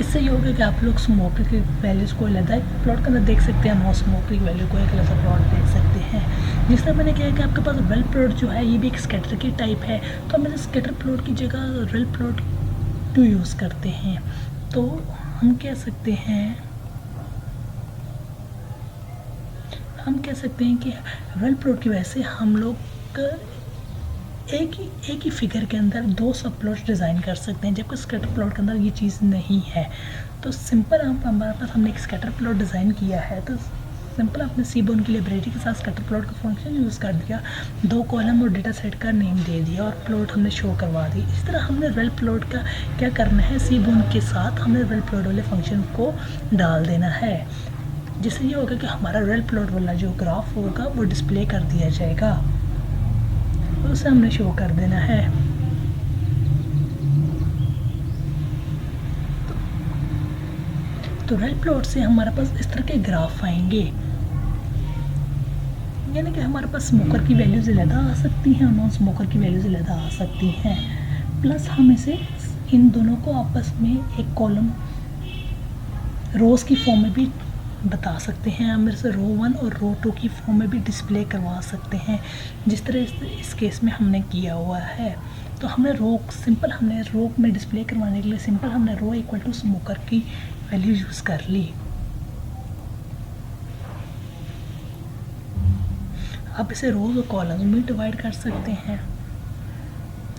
इससे ये होगा कि आप लोग स्मोक की वैल्यूज़ को अलग प्लॉट के अंदर देख सकते हैं, नो स्मोक की वैल्यू को एक अलग सा प्लॉट देख सकते हैं। जिस तरह मैंने कहा कि आपके पास वेल प्लॉट जो है ये भी एक स्कैटर की टाइप है, तो हम इस स्कैटर प्लॉट की जगह वेल प्लॉट क्यों यूज़ करते हैं, तो हम कह सकते हैं कि वेल प्लॉट की वजह से हम लोग एक ही फिगर के अंदर 2 सब प्लॉट डिज़ाइन कर सकते हैं, जबकि स्कैटर प्लॉट के अंदर ये चीज़ नहीं है। तो सिंपल हमारे पास हमने एक स्कैटर प्लॉट डिज़ाइन किया है, तो सिंपल आपने सीबोन की लाइब्रेरी के साथ स्कैटर प्लॉट का फंक्शन यूज़ कर दिया, 2 कॉलम और डेटा सेट का नेम दे दिया और प्लॉट हमने शो करवा दी। इस तरह हमने वेल प्लॉट का क्या करना है, सीबोन के साथ हमने वेल प्लॉट वाले फंक्शन को डाल देना है, जिससे ये होगा कि हमारा वेल प्लॉट वाला जो ग्राफ होगा वो डिस्प्ले कर दिया जाएगा, उसे हमने शो कर देना है। तो वेल प्लॉट से हमारे पास इस तरह के ग्राफ आएंगे, यानी कि हमारे पास स्मोकर की वैल्यूज ज़्यादा आ सकती हैं और नॉन स्मोकर की वैल्यूज ज़्यादा आ सकती हैं। प्लस हम इसे इन दोनों को आपस में एक कॉलम रोज़ की फॉर्म में भी बता सकते हैं, हम इसे रो 1 और रो 2 की फॉर्म में भी डिस्प्ले करवा सकते हैं, जिस तरह इस केस में हमने किया हुआ है। तो हमने रो में डिस्प्ले करवाने के लिए सिंपल हमने रो इक्वल टू स्मोकर की वैल्यू यूज़ कर ली। आप इसे रोज और कॉलम में डिवाइड कर सकते हैं।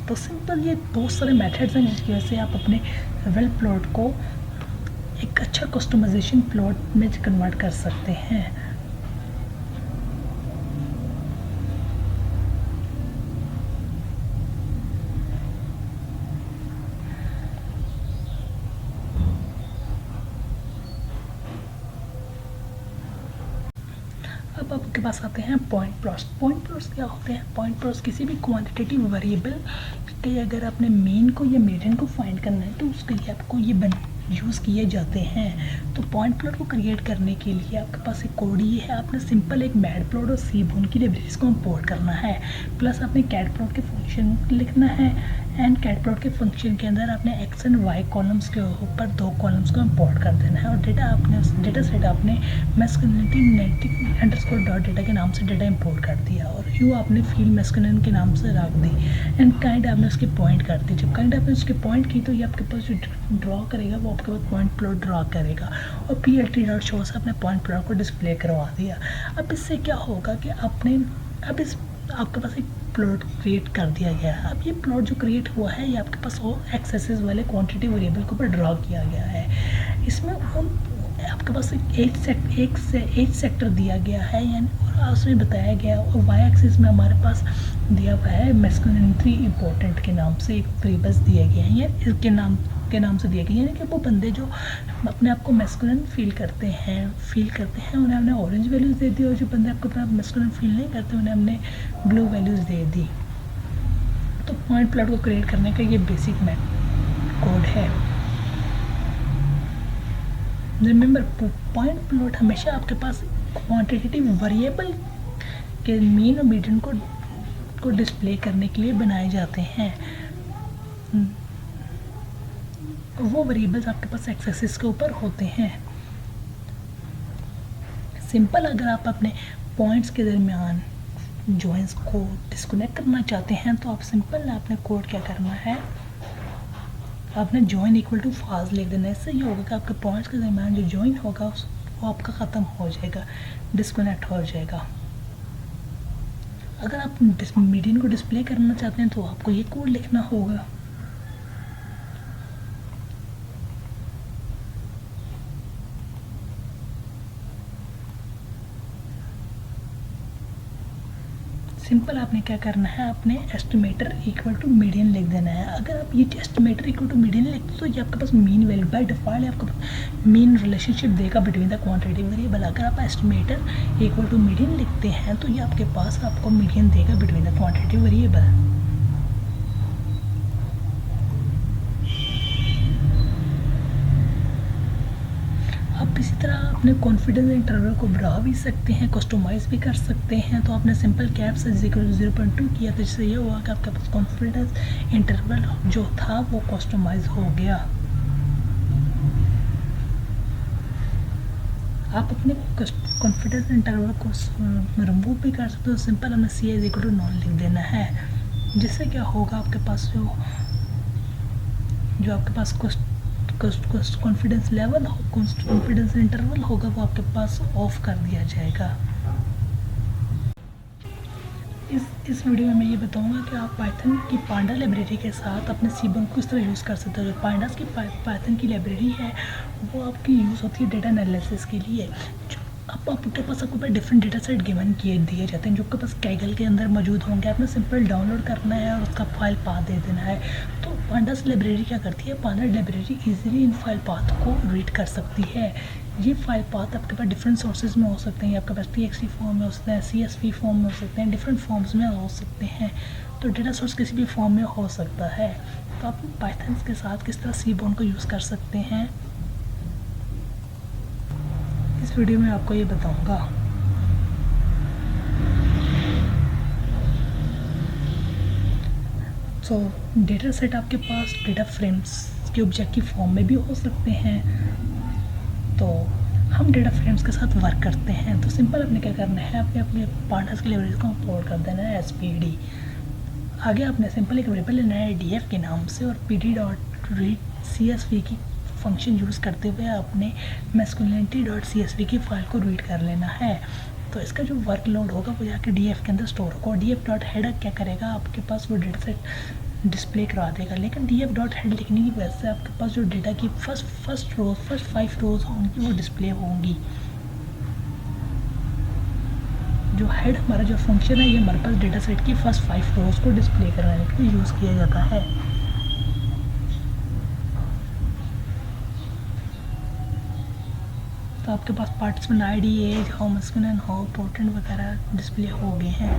तो सिंपल ये बहुत सारे मेथड्स हैं जिसकी वजह से आप अपने वेल प्लॉट को एक अच्छा कस्टमाइजेशन प्लॉट में कन्वर्ट कर सकते हैं। अब आपके पास आते हैं पॉइंट प्लॉट्स। पॉइंट प्लॉट्स क्या होते हैं? पॉइंट प्लॉट्स किसी भी क्वांटिटेटिव वेरिएबल के अगर आपने मीन को या मीडियन को फाइंड करना है तो उसके लिए आपको ये यूज़ किए जाते हैं। तो पॉइंट प्लॉट को क्रिएट करने के लिए आपके पास एक कोड ये है, आपने सिंपल एक मैड प्लॉट और सीबोन की लाइब्रेरीज को इंपोर्ट करना है, प्लस आपने कैट प्लॉट के फंक्शन लिखना है एंड कैट प्लॉट के फंक्शन के अंदर आपने एक्स एंड वाई कॉलम्स के ऊपर 2 कॉलम्स को इंपोर्ट कर देना है और डेटा सेट आपने मैस्कुलिनिटी अंडरस्कोर डॉट डेटा के नाम से डेटा इंपोर्ट कर दिया और यू आपने फील्ड मैस्कुलिन के नाम से रख दी एंड काइंड आपने उसकी पॉइंट कर दी। जब काइंड आपने उसकी पॉइंट की तो ये आपके पास जो ड्रॉ करेगा वो आपके पास पॉइंट प्लॉट ड्रॉ करेगा और PLT.show से अपने पॉइंट प्लॉट को डिस्प्ले करवा दिया। अब इससे क्या होगा कि आपके पास एक प्लॉट क्रिएट कर दिया गया है। अब ये प्लॉट जो क्रिएट हुआ है ये आपके पास वो एक्सेस वाले क्वांटिटी वेरिएबल के ऊपर ड्रॉ किया गया है। इसमें आपके पास एक सेक्टर दिया गया है यानी और उसमें बताया गया और वाई एक्सिस में हमारे पास दिया हुआ है मैस्कुलिनिटी इंपॉर्टेंट के नाम से एक वेरिएबल्स दिए गए हैं या इसके नाम से दिए गए, यानी कि वो बंदे जो अपने आप को मैस्कुलिन फील करते हैं उन्हें हमने ऑरेंज वैल्यूज़ दे दी और जो बंदे आपको अपना मैस्कुलिन फील नहीं करते उन्हें हमने ब्लू वैल्यूज़ दे दी। तो पॉइंट प्लॉट को क्रिएट करने का ये बेसिक कोड है। रिमेंबर पॉइंट प्लॉट हमेशा आपके पास क्वांटिटेटिव वेरिएबल के मीन और मीडियन को डिस्प्ले करने के लिए बनाए जाते हैं। वो वेरिएबल्स आपके पास एक्स एक्सिस के ऊपर होते हैं। सिंपल अगर आप अपने पॉइंट्स के दरमियान जॉइंट्स को डिस्कनेक्ट करना चाहते हैं तो आप सिंपल आपने कोड क्या करना है, आपने जॉइन इक्वल टू फाल्स लिख देना है। इससे ये होगा कि आपके पॉइंट्स के दरमियान जो जॉइन होगा वो आपका ख़त्म हो जाएगा, डिस्कनेक्ट हो जाएगा। अगर आप मीडियन को डिस्प्ले करना चाहते हैं तो आपको ये कोड लिखना होगा। सिंपल आपने क्या करना है, अपने एस्टिमेटर इक्वल टू मीडियन लिख देना है। अगर आप ये एस्टिमेटर इक्वल टू मीडियन लिखते हो तो ये आपके पास मीन वैल्यू बाय डिफॉल्ट आपको मीन रिलेशनशिप देगा बिटवीन द क्वांटिटी वेरिएबल। अगर आप एस्टिमेटर इक्वल टू मीडियन लिखते हैं तो ये आपके पास आपको मीडियन देगा बिटवीन द क्वांटिटी वेरिएबल। आप इसी तरह अपने कॉन्फिडेंस इंटरवल को बढ़ा भी सकते हैं, कस्टमाइज़ भी कर सकते हैं। तो आपने सिंपल कैप से 0.2 किया तो जिससे ये हुआ कि आपके पास कॉन्फिडेंस इंटरवल जो था वो कस्टमाइज़ हो गया। आप अपने कॉन्फिडेंस इंटरवल को रिमूव भी कर सकते हो। सिंपल हमें सी इज इक्वल टू नॉन लिख देना है, जिससे क्या होगा आपके पास जो आपके पास कॉन्फिडेंस लेवल कॉन्फिडेंस इंटरवल होगा वो आपके पास ऑफ कर दिया जाएगा। इस वीडियो में मैं ये बताऊंगा कि आप पाइथन की पांडा लाइब्रेरी के साथ अपने सीबोन को किस तरह यूज़ कर सकते हो। जो पांडास की पाइथन की लाइब्रेरी है वो आपकी यूज़ होती है डेटा एनालिसिस के लिए। आपके पास डिफरेंट डेटा सेट गिवन किए दिए जाते हैं जो आपके पास कैगल के अंदर मौजूद होंगे। आपने सिंपल डाउनलोड करना है और उसका फाइल पाथ दे देना है। तो पांडास लाइब्रेरी क्या करती है, पांडा लाइब्रेरी इजीली इन फाइल पाथ को रीड कर सकती है। ये फाइल पाथ आपके पास डिफरेंट सोर्सेज में हो सकते हैं, आपके पास txt फॉर्म में हो सकते हैं, CSV फॉर्म में हो सकते हैं, डिफरेंट फॉर्म्स में हो सकते हैं। तो डेटा सोर्स किसी भी फॉर्म में हो सकता है। तो आप पाइथन के साथ किस तरह सीबोन को यूज़ कर सकते हैं इस वीडियो में आपको ये बताऊंगा। तो डेटा सेट आपके पास डेटा फ्रेम्स के ऑब्जेक्ट की फॉर्म में भी हो सकते हैं। तो हम डेटा फ्रेम्स के साथ वर्क करते हैं। तो सिंपल आपने क्या करना है, आपने अपने पार्टनर्स की लाइब्रेरी को इंपोर्ट कर देना है SPD। आगे आपने सिंपल एक वेरिएबल लेना है df के नाम से और pd.read CSV की फंक्शन यूज़ करते हुए आपने masculinity.csv की फाइल को रीड कर लेना है। तो इसका जो वर्कलोड होगा वो जाके df के अंदर स्टोर होगा। df.header क्या करेगा, आपके पास वो डेटा सेट डिस्प्ले करा देगा। लेकिन df.head लिखने की वजह से आपके पास जो डेटा की फर्स्ट 5 रोज होंगी वो डिस्प्ले होंगी। जो हेड हमारा जो फंक्शन है ये हमारे पास डेटा सेट की फर्स्ट 5 रोज को डिस्प्ले कराने के लिए यूज़ किया जाता है। तो आपके पास participant ID, age, how masculine, how important वगैरह डिस्प्ले हो गए हैं।